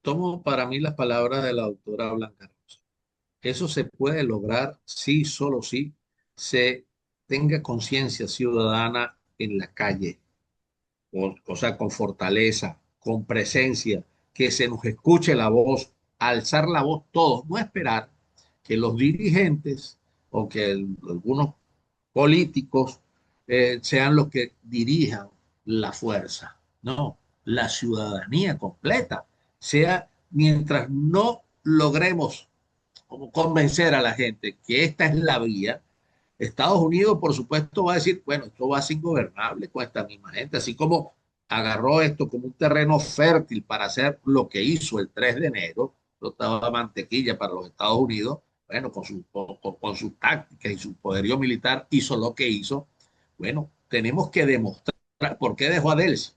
tomo para mí las palabras de la doctora Blanca Rosa. Eso se puede lograr si, solo si, se tenga conciencia ciudadana en la calle, o sea, con fortaleza, con presencia, que se nos escuche la voz, alzar la voz todos, no esperar que los dirigentes o que algunos políticos sean los que dirijan la fuerza. No, la ciudadanía completa. Sea, mientras no logremos como convencer a la gente que esta es la vía, Estados Unidos, por supuesto, va a decir, bueno, esto va a ser ingobernable con esta misma gente, así como agarró esto como un terreno fértil para hacer lo que hizo el 3 de enero, lo estaba mantequilla para los Estados Unidos, bueno, con sus tácticas y su poderío militar hizo lo que hizo. Bueno, tenemos que demostrar por qué dejó a Delcy,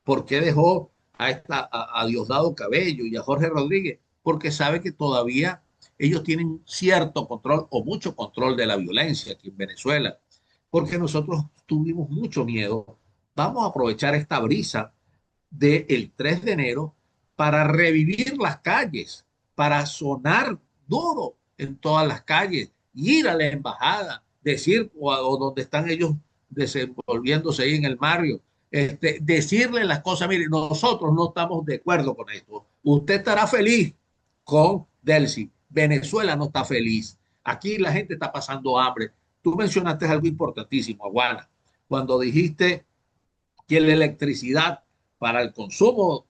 por qué dejó a Diosdado Cabello y a Jorge Rodríguez, porque sabe que todavía ellos tienen cierto control o mucho control de la violencia aquí en Venezuela, porque nosotros tuvimos mucho miedo. Vamos a aprovechar esta brisa del 3 de enero para revivir las calles, para sonar duro en todas las calles, ir a la embajada, decir o donde están ellos desenvolviéndose ahí en el barrio, decirle las cosas, mire, nosotros no estamos de acuerdo con esto. Usted estará feliz con Delcy. Venezuela no está feliz. Aquí la gente está pasando hambre. Tú mencionaste algo importantísimo, Aguana, cuando dijiste que la electricidad para el consumo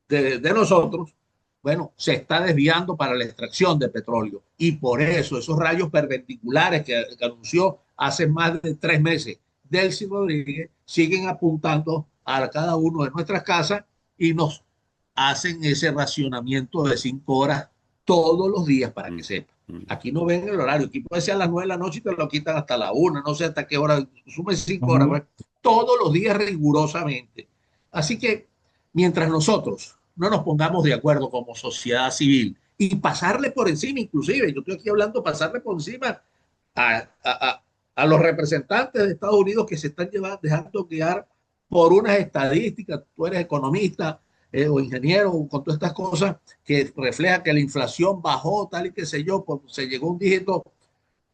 de nosotros, bueno, se está desviando para la extracción de petróleo. Y por eso esos rayos perpendiculares que anunció hace más de 3 meses Delcy Rodríguez siguen apuntando a cada uno de nuestras casas y nos hacen ese racionamiento de 5 horas todos los días para que Mm, sepa. mm, Aquí no ven el horario, aquí puede ser a las 9 de la noche y te lo quitan hasta la 1, no sé hasta qué hora, sume 5 horas, Ujú. pues, todos los días rigurosamente. Así que mientras nosotros no nos pongamos de acuerdo como sociedad civil y pasarle por encima, inclusive, yo estoy aquí hablando pasarle por encima a, a, a los representantes de Estados Unidos que se están dejando guiar por unas estadísticas, tú eres economista o ingeniero con todas estas cosas que refleja que la inflación bajó tal y qué sé yo, pues se llegó a un dígito,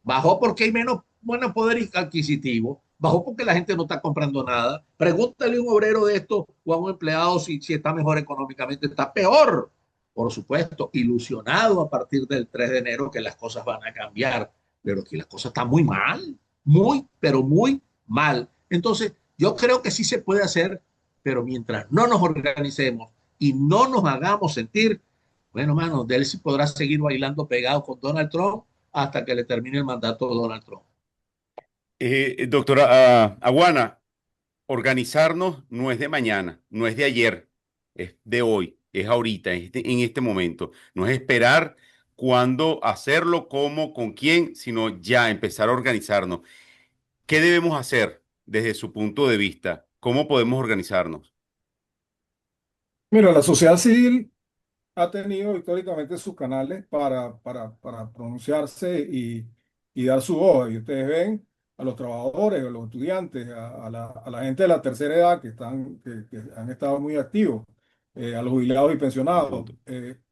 bajó porque hay menos bueno, poder adquisitivo, bajó porque la gente no está comprando nada. Pregúntale a un obrero de esto o a un empleado si está mejor económicamente, está peor. Por supuesto, ilusionado a partir del 3 de enero que las cosas van a cambiar, pero que las cosas están muy mal, muy, pero muy mal. Entonces, yo creo que sí se puede hacer, pero mientras no nos organicemos y no nos hagamos sentir, bueno, mano, Delcy podrá seguir bailando pegado con Donald Trump hasta que le termine el mandato de Donald Trump. Doctora Aguana, organizarnos no es de mañana, no es de ayer, es de hoy, es ahorita, en este momento. No es esperar cuándo hacerlo, cómo, con quién, sino ya empezar a organizarnos. ¿Qué debemos hacer desde su punto de vista? ¿Cómo podemos organizarnos? Mira, la sociedad civil ha tenido históricamente sus canales para pronunciarse y dar su voz. Y ustedes ven a los trabajadores, a los estudiantes, a la gente de la tercera edad que han estado muy activos, a los jubilados y Buen pensionados. punto.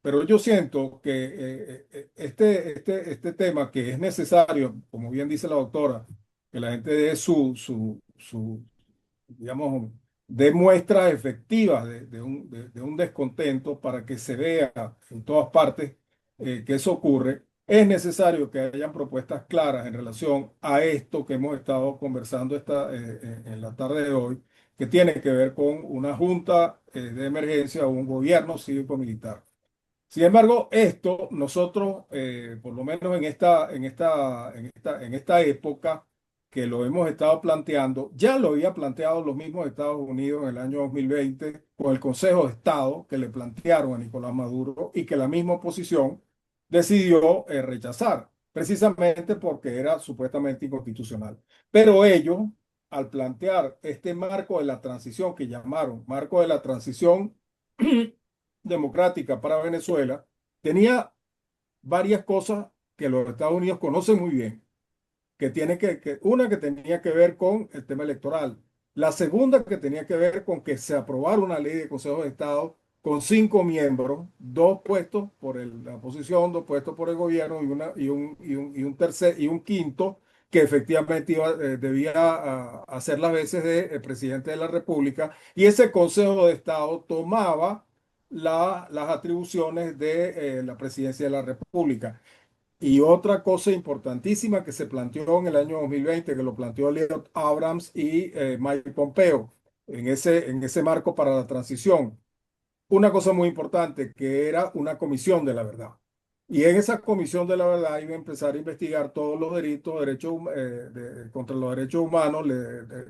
Pero yo siento que este tema que es necesario, como bien dice la doctora, que la gente dé digamos, de muestras efectivas de un descontento para que se vea en todas partes que eso ocurre. Es necesario que hayan propuestas claras en relación a esto que hemos estado conversando en la tarde de hoy, que tiene que ver con una junta de emergencia o un gobierno cívico-militar. Sin embargo, esto nosotros, por lo menos en esta época que lo hemos estado planteando, ya lo había planteado los mismos Estados Unidos en el año 2020 con el Consejo de Estado que le plantearon a Nicolás Maduro y que la misma oposición decidió rechazar, precisamente porque era supuestamente inconstitucional. Pero ellos, al plantear este marco de la transición que llamaron marco de la transición democrática para Venezuela, tenía varias cosas que los Estados Unidos conocen muy bien, que tiene una que tenía que ver con el tema electoral, la segunda que tenía que ver con que se aprobara una ley de Consejo de Estado con 5 miembros, 2 puestos por la oposición, 2 puestos por el gobierno y un tercer y un quinto que efectivamente debía hacer las veces de presidente de la República, y ese Consejo de Estado tomaba las atribuciones de la presidencia de la República. Y otra cosa importantísima que se planteó en el año 2020, que lo planteó Lloyd Abrams y Mike Pompeo en ese marco para la transición, una cosa muy importante, que era una comisión de la verdad. Y en esa comisión de la verdad iba a empezar a investigar todos los delitos, contra los derechos humanos,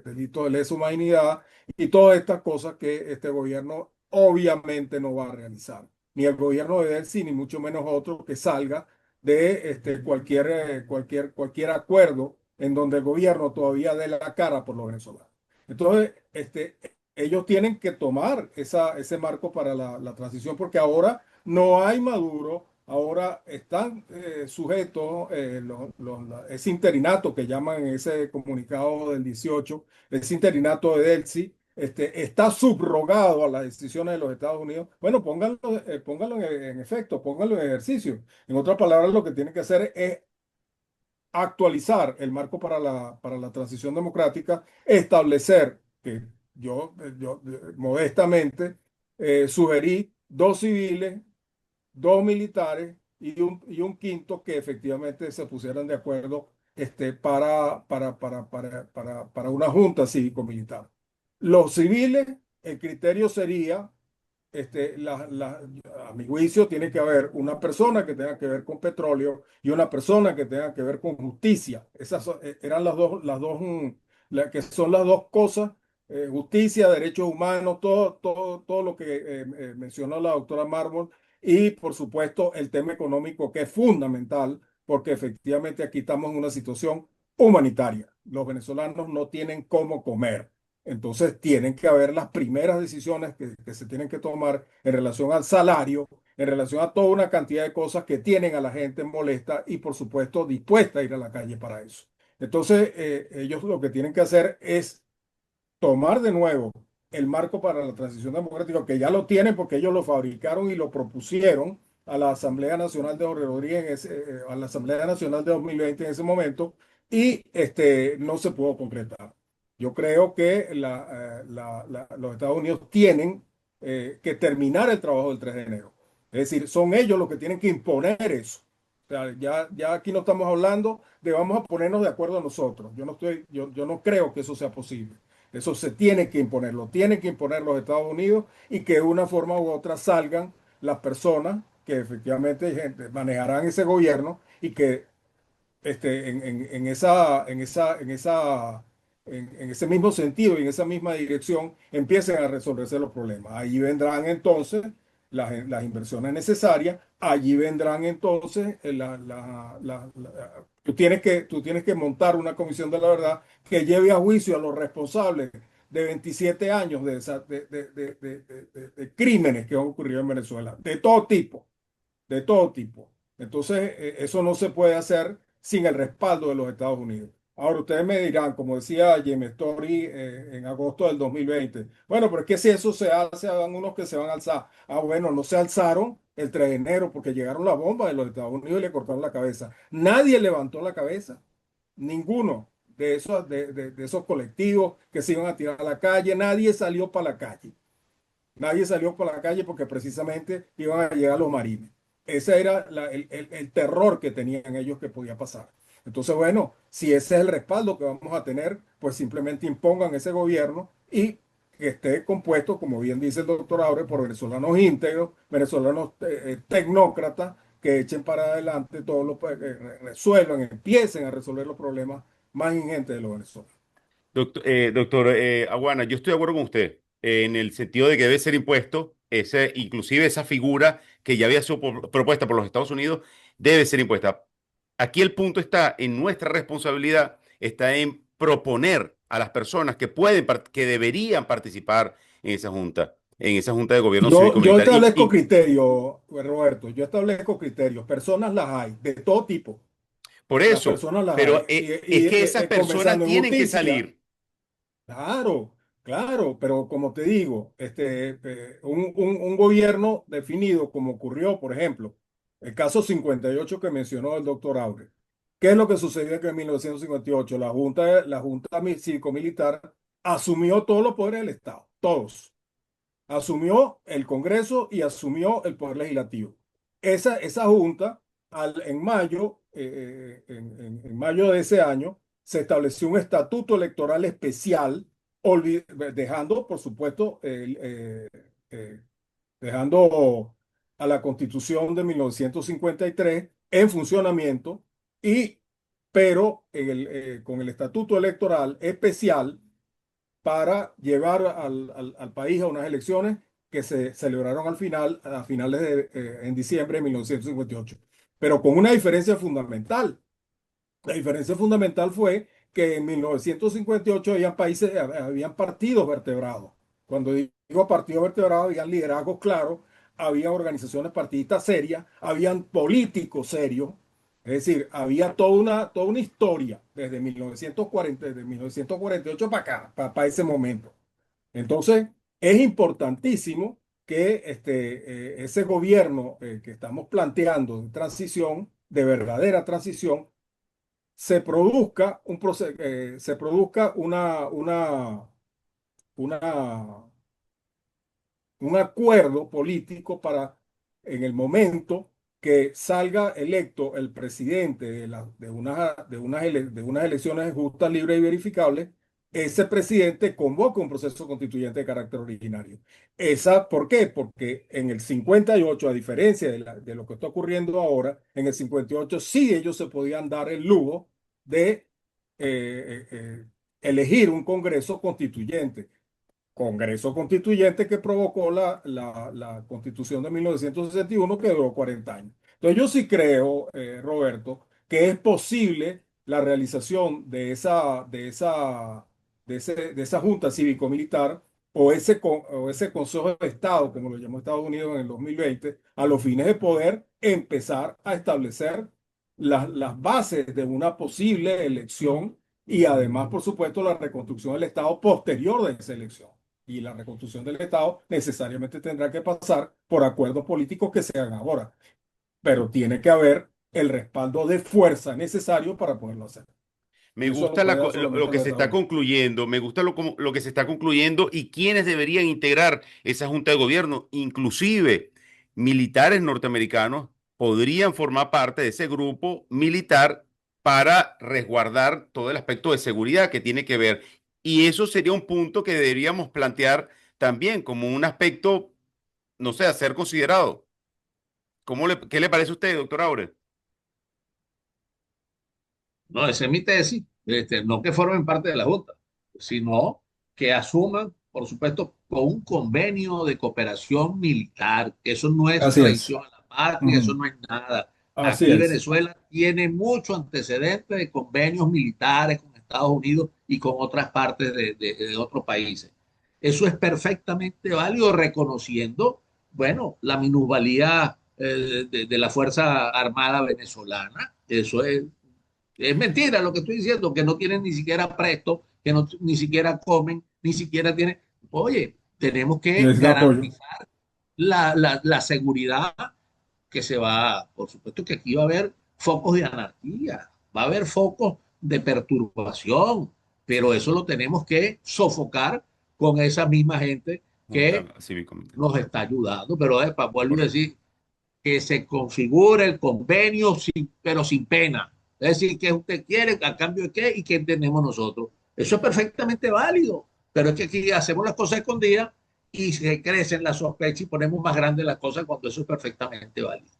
delitos de lesa humanidad y todas estas cosas que este gobierno obviamente no va a realizar. Ni el gobierno de Delcy, ni mucho menos otro que salga de cualquier acuerdo en donde el gobierno todavía dé la cara por los venezolanos. Entonces, ellos tienen que tomar ese marco para la transición, porque ahora no hay Maduro, ahora están sujetos, ese interinato que llaman en ese comunicado del 18, ese interinato de Delcy, está subrogado a las decisiones de los Estados Unidos. Bueno, pónganlo en efecto, pónganlo en ejercicio. En otras palabras, lo que tienen que hacer es actualizar el marco para la transición democrática, establecer que yo modestamente sugerí 2 civiles, 2 militares y un quinto que efectivamente se pusieran de acuerdo para una junta cívico-militar. Los civiles, el criterio sería a mi juicio, tiene que haber una persona que tenga que ver con petróleo y una persona que tenga que ver con justicia. Esas eran que son las dos cosas, justicia, derechos humanos, todo lo que mencionó la doctora Mármol, y por supuesto el tema económico, que es fundamental, porque efectivamente aquí estamos en una situación humanitaria. Los venezolanos no tienen cómo comer. Entonces tienen que haber las primeras decisiones que se tienen que tomar en relación al salario, en relación a toda una cantidad de cosas que tienen a la gente molesta y por supuesto dispuesta a ir a la calle para eso. Entonces ellos lo que tienen que hacer es tomar de nuevo el marco para la transición democrática, que ya lo tienen porque ellos lo fabricaron y lo propusieron a la Asamblea Nacional de Jorge Rodríguez, a la Asamblea Nacional de 2020 en ese momento, y no se pudo concretar. Yo creo que los Estados Unidos tienen que terminar el trabajo del 3 de enero. Es decir, son ellos los que tienen que imponer eso. O sea, ya aquí no estamos hablando de vamos a ponernos de acuerdo nosotros. Yo no creo que eso sea posible. Eso se tiene que imponer, lo tienen que imponer los Estados Unidos, y que de una forma u otra salgan las personas que efectivamente manejarán ese gobierno y que en ese mismo sentido y en esa misma dirección empiecen a resolverse los problemas. Allí vendrán entonces las inversiones necesarias, allí vendrán entonces tú tienes que montar una comisión de la verdad que lleve a juicio a los responsables de 27 años de crímenes que han ocurrido en Venezuela, de todo tipo, de todo tipo. Entonces, eso no se puede hacer sin el respaldo de los Estados Unidos. Ahora, ustedes me dirán, como decía James Story en agosto del 2020, bueno, pero es que si eso se hace, hagan unos que se van a alzar. Ah, bueno, no se alzaron el 3 de enero porque llegaron las bombas de los Estados Unidos y le cortaron la cabeza. Nadie levantó la cabeza, ninguno de esos colectivos que se iban a tirar a la calle, nadie salió para la calle. Nadie salió para la calle porque precisamente iban a llegar los marines. Ese era el terror que tenían ellos que podía pasar. Entonces, bueno, si ese es el respaldo que vamos a tener, pues simplemente impongan ese gobierno y que esté compuesto, como bien dice el doctor Aure, por venezolanos íntegros, venezolanos tecnócratas, que echen para adelante todo lo resuelvan, empiecen a resolver los problemas más ingentes de los venezolanos. Doctor Aguana, yo estoy de acuerdo con usted en el sentido de que debe ser impuesto, inclusive esa figura que ya había sido propuesta por los Estados Unidos, debe ser impuesta. Aquí el punto está en nuestra responsabilidad, está en proponer a las personas que pueden, que deberían participar en esa junta de gobierno Yo cívico-militar. establezco criterios, Roberto, yo establezco criterios. Personas las hay, de todo tipo. Por Las eso, personas las pero hay. es que esas personas Comenzando en tienen que justicia. salir. Claro, claro, pero como te digo, un gobierno definido como ocurrió, por ejemplo, el caso 58 que mencionó el doctor Aure. ¿Qué es lo que sucedió que en 1958 la Junta Cívico-Militar asumió todos los poderes del Estado, todos? Asumió el Congreso y asumió el Poder Legislativo. Esa Junta, en mayo, en mayo de ese año, se estableció un estatuto electoral especial, dejando, por supuesto, dejando a la Constitución de 1953 en funcionamiento, pero con el estatuto electoral especial para llevar al país a unas elecciones que se celebraron a finales en diciembre de 1958, pero con una diferencia fundamental. La diferencia fundamental fue que en 1958 habían partidos vertebrados. Cuando digo partidos vertebrados, habían liderazgos claros, había organizaciones partidistas serias, habían políticos serios. Es decir, había toda una historia desde 1948 para acá, para ese momento. Entonces, es importantísimo que ese gobierno que estamos planteando de transición, de verdadera transición, se produzca una, un acuerdo político para, en el momento que salga electo el presidente de unas elecciones justas, libres y verificables, ese presidente convoca un proceso constituyente de carácter originario. ¿Por qué? Porque en el 58, a diferencia de lo que está ocurriendo ahora, en el 58 sí ellos se podían dar el lujo de elegir un Congreso constituyente que provocó la Constitución de 1961, que duró 40 años. Entonces yo sí creo, Roberto, que es posible la realización de esa Junta Cívico-Militar o ese Consejo de Estado, como lo llamó Estados Unidos en el 2020, a los fines de poder empezar a establecer las bases de una posible elección y además, por supuesto, la reconstrucción del Estado posterior de esa elección. Y la reconstrucción del Estado necesariamente tendrá que pasar por acuerdos políticos que se hagan ahora, pero tiene que haber el respaldo de fuerza necesario para poderlo hacer. Me Y eso gusta lo puede dar lo solamente que el se está Estado. concluyendo, me gusta lo que se está concluyendo y quiénes deberían integrar esa junta de gobierno, inclusive militares norteamericanos podrían formar parte de ese grupo militar para resguardar todo el aspecto de seguridad que tiene que ver. Y eso sería un punto que deberíamos plantear también como un aspecto, no sé, a ser considerado. ¿Qué le parece a usted, doctor Aure? No, esa es mi tesis. No que formen parte de la Junta, sino que asuman, por supuesto, con un convenio de cooperación militar, que eso no es Así es. traición a la patria, eso Ujú. no es nada. Así Aquí es. Venezuela tiene mucho antecedente de convenios militares con Estados Unidos y con otras partes de otros países. Eso es perfectamente válido, reconociendo, bueno, la minusvalía de la Fuerza Armada venezolana. Eso es mentira lo que estoy diciendo, que no tienen ni siquiera presto, que no, ni siquiera comen, ni siquiera tienen. Oye, tenemos que Necesita apoyo. garantizar la seguridad que se va. Por supuesto que aquí va a haber focos de anarquía, va a haber focos de perturbación, pero eso lo tenemos que sofocar con esa misma gente que Junta cívico-militar. nos está ayudando. Pero vuelvo a Correcto. decir, que se configure el convenio, pero sin pena. Es decir, ¿qué usted quiere? ¿A cambio de qué? ¿Y qué entendemos nosotros? Eso es perfectamente válido, pero es que aquí hacemos las cosas escondidas y se crecen las sospechas y ponemos más grandes las cosas cuando eso es perfectamente válido.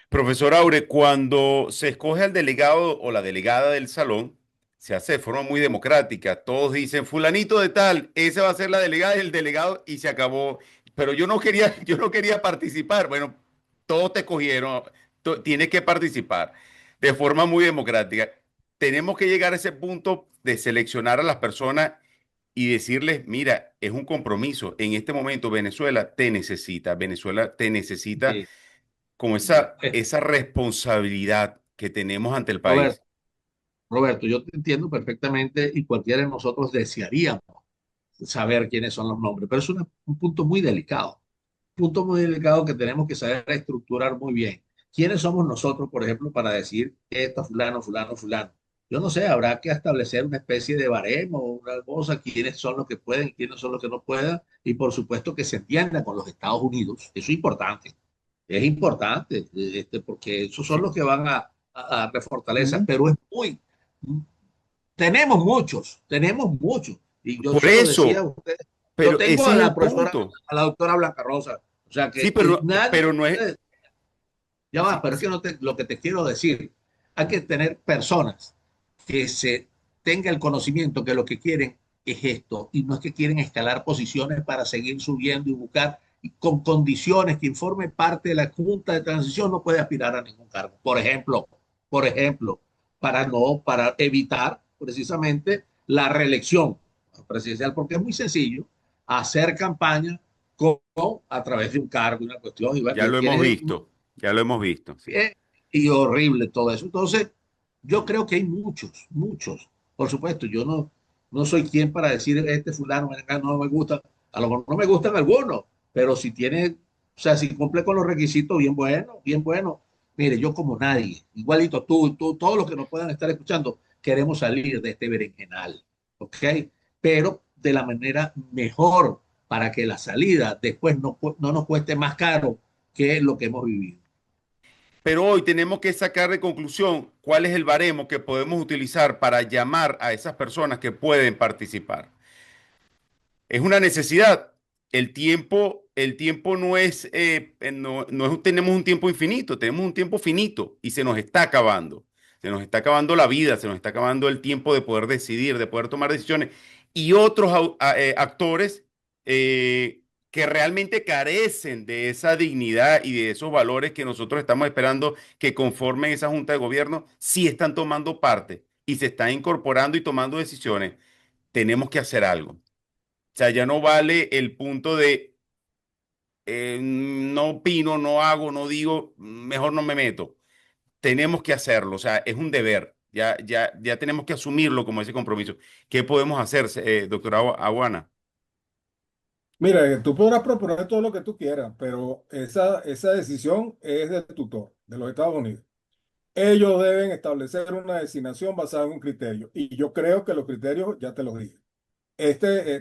Profesor Aure, cuando se escoge al delegado o la delegada del salón, se hace de forma muy democrática. Todos dicen, fulanito de tal, esa va a ser la delegada y el delegado y se acabó. Pero yo no quería, yo no quería participar. Bueno, todos te escogieron, tienes que participar de forma muy democrática. Tenemos que llegar a ese punto de seleccionar a las personas y decirles, mira, es un compromiso. En este momento Venezuela te necesita Sí. como esa responsabilidad que tenemos ante el país. Roberto, Roberto, yo te entiendo perfectamente y cualquiera de nosotros desearíamos saber quiénes son los nombres, pero es un punto muy delicado que tenemos que saber estructurar muy bien. ¿Quiénes somos nosotros, por ejemplo, para decir esto, fulano, fulano, fulano? Yo no sé, habrá que establecer una especie de baremo, una cosa, quiénes son los que pueden, quiénes son los que no pueden, y por supuesto que se entienda con los Estados Unidos. Eso es importante, porque esos son Sí. los que van a dar fortaleza, Ujú. pero tenemos muchos, y yo Por se lo decía a eso, usted. Yo pero tengo ese a es la el profesora, punto. a la doctora Blanca Rosa, o sea Sí, que nadie pero no es. puede, ya va, Sí, pero es que sí. lo que te quiero decir, hay que tener personas que se tenga el conocimiento que lo que quieren es esto, y no es que quieren escalar posiciones para seguir subiendo y buscar y con condiciones que informe parte de la Junta de Transición no puede aspirar a ningún cargo. Por ejemplo, para evitar precisamente la reelección presidencial, porque es muy sencillo hacer campaña a través de un cargo, una cuestión, y bueno, Ya lo hemos tiene visto, ya lo hemos visto. Sí. eh, y horrible todo eso. Entonces, yo creo que hay muchos, muchos. Por supuesto, yo no soy quien para decir este fulano no me gusta. A lo mejor no me gustan algunos, pero si tiene, o sea, si cumple con los requisitos, bien bueno, bien bueno. Mire, yo como nadie, igualito tú, todos los que nos puedan estar escuchando, queremos salir de este berenjenal, ¿ok? Pero de la manera mejor para que la salida después no nos cueste más caro que lo que hemos vivido. Pero hoy tenemos que sacar de conclusión cuál es el baremo que podemos utilizar para llamar a esas personas que pueden participar. Es una necesidad. El tiempo no es, tenemos un tiempo infinito, tenemos un tiempo finito y se nos está acabando. Se nos está acabando la vida, se nos está acabando el tiempo de poder decidir, de poder tomar decisiones. Y otros actores que realmente carecen de esa dignidad y de esos valores que nosotros estamos esperando que conformen esa junta de gobierno, sí están tomando parte y se están incorporando y tomando decisiones. Tenemos que hacer algo. O sea, ya no vale el punto de no opino, no hago, no digo, mejor no me meto. Tenemos que hacerlo, o sea, es un deber. Ya tenemos que asumirlo como ese compromiso. ¿Qué podemos hacer, doctora Aguana? Mira, tú podrás proponer todo lo que tú quieras, pero esa decisión es del tutor de los Estados Unidos. Ellos deben establecer una designación basada en un criterio. Y yo creo que los criterios, ya te los dije.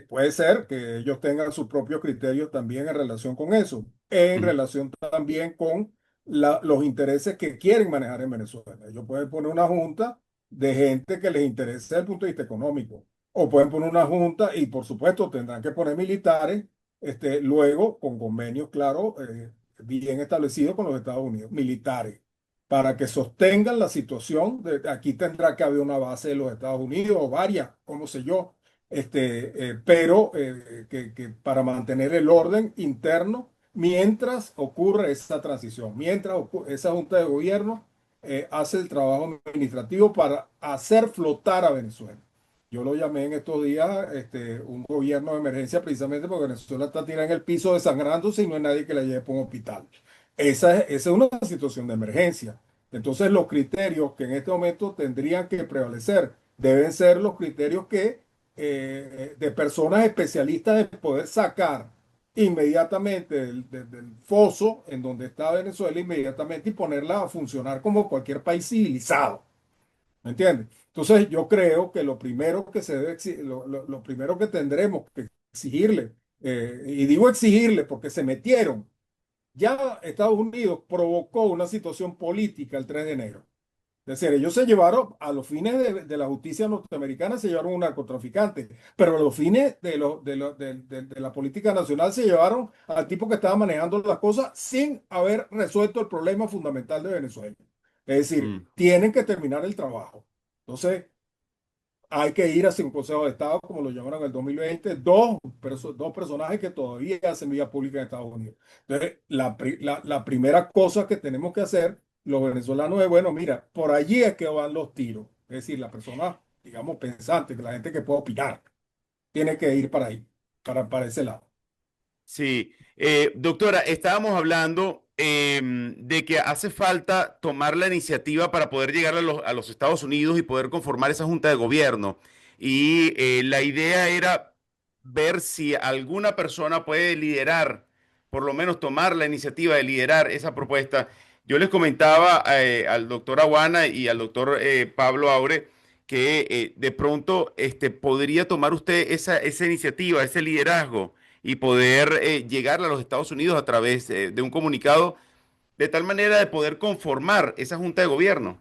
Puede ser que ellos tengan sus propios criterios también en relación con eso, en Ujú. relación también con los intereses que quieren manejar en Venezuela. Ellos pueden poner una junta de gente que les interese desde el punto de vista económico, o pueden poner una junta y por supuesto tendrán que poner militares, luego con convenios, claro, bien establecidos con los Estados Unidos, militares, para que sostengan la situación. Aquí tendrá que haber una base de los Estados Unidos o varias, como sé yo, pero que para mantener el orden interno mientras ocurre esa transición, mientras esa junta de gobierno hace el trabajo administrativo para hacer flotar a Venezuela. Yo lo llamé en estos días un gobierno de emergencia precisamente porque Venezuela está tirada en el piso desangrándose y no hay nadie que la lleve para un hospital. Esa es una situación de emergencia. Entonces los criterios que en este momento tendrían que prevalecer deben ser los criterios de personas especialistas de poder sacar inmediatamente del foso en donde está Venezuela inmediatamente y ponerla a funcionar como cualquier país civilizado. ¿Me entiendes? Entonces yo creo que lo primero que se debe, lo primero que tendremos que exigirle, y digo exigirle porque se metieron ya Estados Unidos provocó una situación política el 3 de enero. Es decir, ellos se llevaron, a los fines de la justicia norteamericana, se llevaron un narcotraficante, pero a los fines de la política nacional se llevaron al tipo que estaba manejando las cosas sin haber resuelto el problema fundamental de Venezuela. Es decir, Mm. tienen que terminar el trabajo. Entonces, hay que ir hacia un Consejo de Estado, como lo llamaron en el 2020, dos personajes que todavía hacen vida pública en Estados Unidos. Entonces, la primera cosa que tenemos que hacer los venezolanos es, bueno, mira, por allí es que van los tiros. Es decir, la persona, digamos, pensante, que la gente que puede opinar, tiene que ir para ahí, para ese lado. Sí, doctora, estábamos hablando de que hace falta tomar la iniciativa para poder llegar a los Estados Unidos y poder conformar esa junta de gobierno. Y la idea era ver si alguna persona puede liderar, por lo menos tomar la iniciativa de liderar esa propuesta. Yo les comentaba al doctor Aguana y al doctor Pablo Aure que de pronto podría tomar usted esa iniciativa, ese liderazgo y poder llegar a los Estados Unidos a través de un comunicado, de tal manera de poder conformar esa junta de gobierno.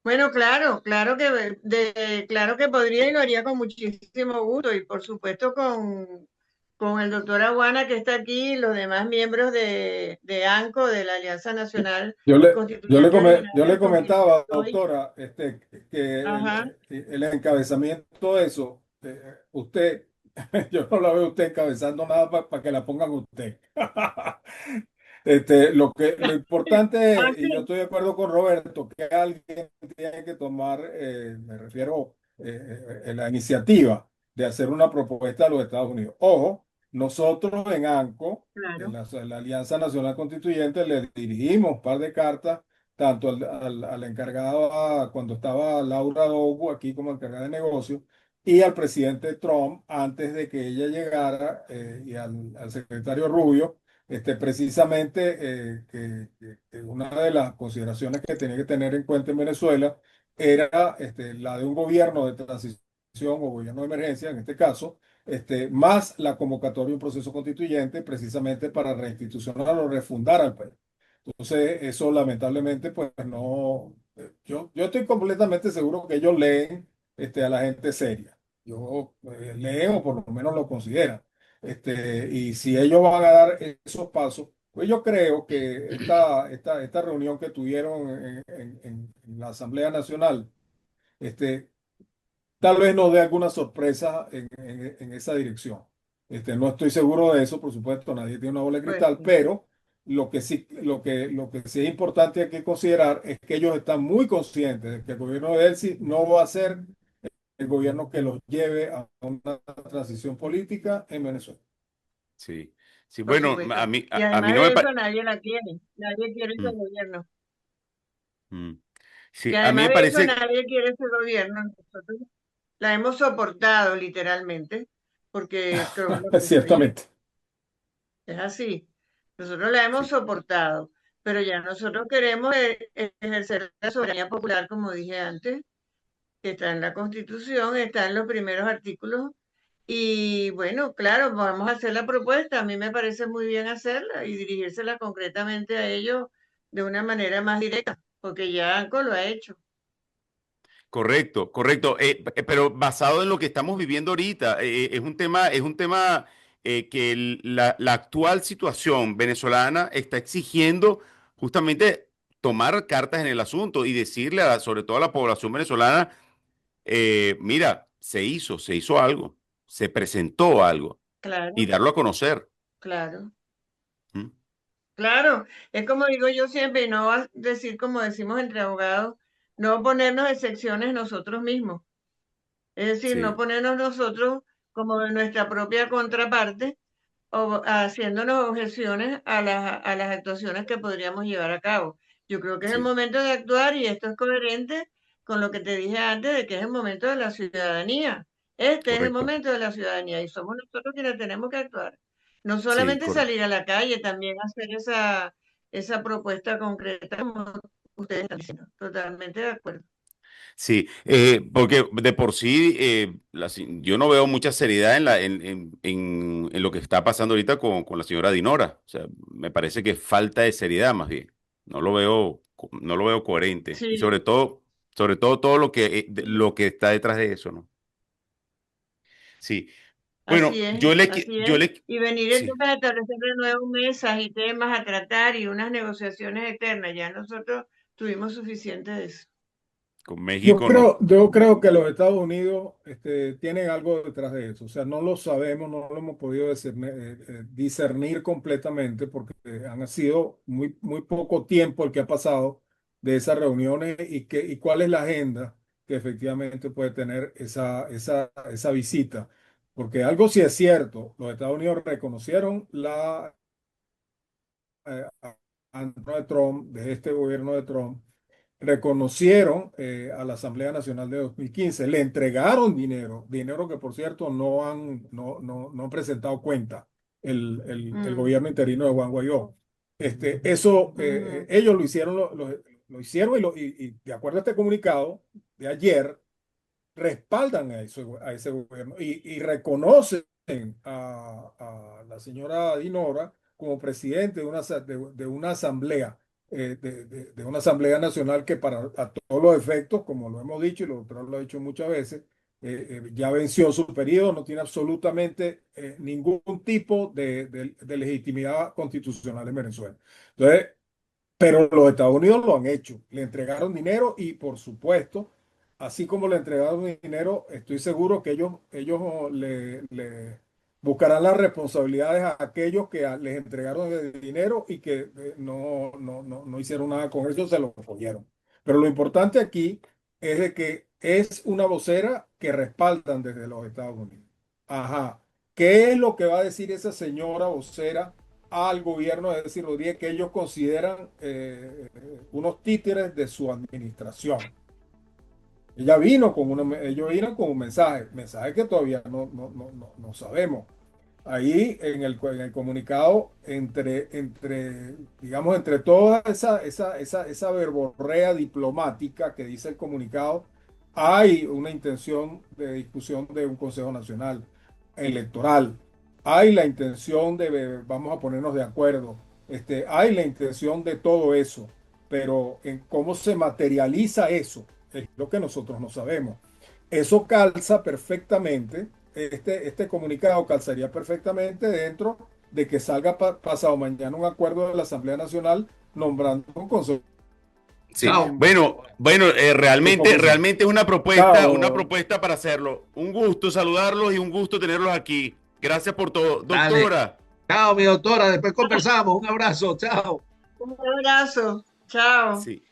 Bueno, claro, claro que podría y lo haría con muchísimo gusto y por supuesto con el doctor Aguana que está aquí y los demás miembros de ANCO, de la Alianza Nacional Constituyente Yo Originaria, le con quien comentaba, estoy. doctora, que Ajá, el encabezamiento de eso, usted, yo no la veo usted encabezando nada para que la pongan usted. Lo importante es, y yo así, estoy de acuerdo con Roberto, que alguien tiene que tomar, me refiero, la iniciativa de hacer una propuesta a los Estados Unidos. Ojo, nosotros en ANCO, claro, en la Alianza Nacional Constituyente, le dirigimos un par de cartas, tanto al encargado, cuando estaba Laura Dogu aquí como encargada de negocios, y al presidente Trump antes de que ella llegara, y al secretario Rubio precisamente que una de las consideraciones que tenía que tener en cuenta en Venezuela era la de un gobierno de transición o gobierno de emergencia, en este caso, más la convocatoria de un proceso constituyente precisamente para reinstitucionar o refundar al país. Entonces, eso lamentablemente, pues no, yo estoy completamente seguro que ellos leen a la gente seria. Yo leen o por lo menos lo consideran. Y si ellos van a dar esos pasos, pues yo creo que esta reunión que tuvieron en la Asamblea Nacional, este, tal vez nos dé alguna sorpresa en esa dirección. No estoy seguro de eso, por supuesto, nadie tiene una bola de pues cristal, pero lo que sí es importante hay que considerar es que ellos están muy conscientes de que el gobierno de Elsi no va a ser el gobierno que los lleve a una transición política en Venezuela. Sí, sí, por bueno, supuesto. Y a mí además no me de eso parece. nadie la quiere, nadie quiere ese gobierno. Sí, Y a mí además me de eso parece, nadie quiere ese gobierno. Nosotros la hemos soportado literalmente, porque creo lo que usted dice Ciertamente. es así. Nosotros la hemos sí, soportado, pero ya nosotros queremos ejercer la soberanía popular, como dije antes, que está en la Constitución, está en los primeros artículos. Y bueno, claro, vamos a hacer la propuesta. A mí me parece muy bien hacerla y dirigírsela concretamente a ellos de una manera más directa, porque ya ANCO lo ha hecho. correcto, correcto. Pero basado en lo que estamos viviendo ahorita, es un tema que la actual situación venezolana está exigiendo justamente tomar cartas en el asunto y decirle sobre todo a la población venezolana, mira, se hizo algo, se presentó algo y Claro, darlo a conocer. claro. ¿Mm? Claro, es como digo yo siempre, y no decir como decimos entre abogados, no ponernos excepciones nosotros mismos. Es decir, no Sí, ponernos nosotros como de nuestra propia contraparte o haciéndonos objeciones a las actuaciones que podríamos llevar a cabo. Yo creo que es el sí, momento de actuar y esto es coherente con lo que te dije antes de que es el momento de la ciudadanía. Este es el correcto. momento de la ciudadanía y somos nosotros quienes tenemos que actuar. No Sí, solamente correcto. salir a la calle, también hacer esa propuesta concreta como ustedes están diciendo. Totalmente de acuerdo. Sí, porque de por sí yo no veo mucha seriedad en lo que está pasando ahorita con la señora Dinora. O sea, me parece que falta de seriedad más bien. No lo veo coherente. Y Sí, sobre todo todo lo que está detrás de eso, ¿no? Sí. Bueno, así es, así es. Y venir sí, entonces a establecer de nuevo mesas y temas a tratar y unas negociaciones eternas. Ya nosotros tuvimos suficiente de eso. con México no. Yo creo que los Estados Unidos tienen algo detrás de eso. O sea, no lo sabemos, no lo hemos podido discernir completamente porque han sido muy poco tiempo el que ha pasado de esas reuniones y cuál es la agenda que efectivamente puede tener esa visita. Porque algo sí es cierto, los Estados Unidos reconocieron de Trump, de este gobierno de Trump, reconocieron a la Asamblea Nacional de 2015, le entregaron dinero que por cierto no han presentado cuenta el Mm, gobierno interino de Juan Guaidó. Eso ujú, ellos lo hicieron, lo hicieron y de acuerdo a este comunicado de ayer, respaldan a ese gobierno y reconocen a la señora Dinora como presidente de una asamblea, de una asamblea nacional que para a todos los efectos, como lo hemos dicho y lo doctor lo ha dicho muchas veces, ya venció su periodo, no tiene absolutamente ningún tipo de legitimidad constitucional en Venezuela. Entonces, pero los Estados Unidos lo han hecho, le entregaron dinero y por supuesto, así como le entregaron dinero, estoy seguro que ellos le buscarán las responsabilidades a aquellos que les entregaron el dinero y que no hicieron nada con eso, se lo cogieron. Pero lo importante aquí es de que es una vocera que respaldan desde los Estados Unidos. Ajá. ¿Qué es lo que va a decir esa señora vocera al gobierno de Delcy Rodríguez que ellos consideran unos títeres de su administración? Ellos vino con un mensaje que todavía no sabemos. Ahí en el comunicado, digamos, entre toda esa verborrea diplomática que dice el comunicado, hay una intención de discusión de un Consejo Nacional Electoral. Hay la intención vamos a ponernos de acuerdo, hay la intención de todo eso, pero en cómo se materializa eso es lo que nosotros no sabemos. Eso calza perfectamente, este comunicado calzaría perfectamente dentro de que salga pasado mañana un acuerdo de la Asamblea Nacional nombrando un consejo Sí. Chao, Bueno, comisión. realmente es una Chao. propuesta para hacerlo. Un gusto saludarlos y un gusto tenerlos aquí. Gracias por todo. dale. Doctora. Chao, mi doctora. Después conversamos. Un abrazo. Chao. un abrazo. Chao. Sí.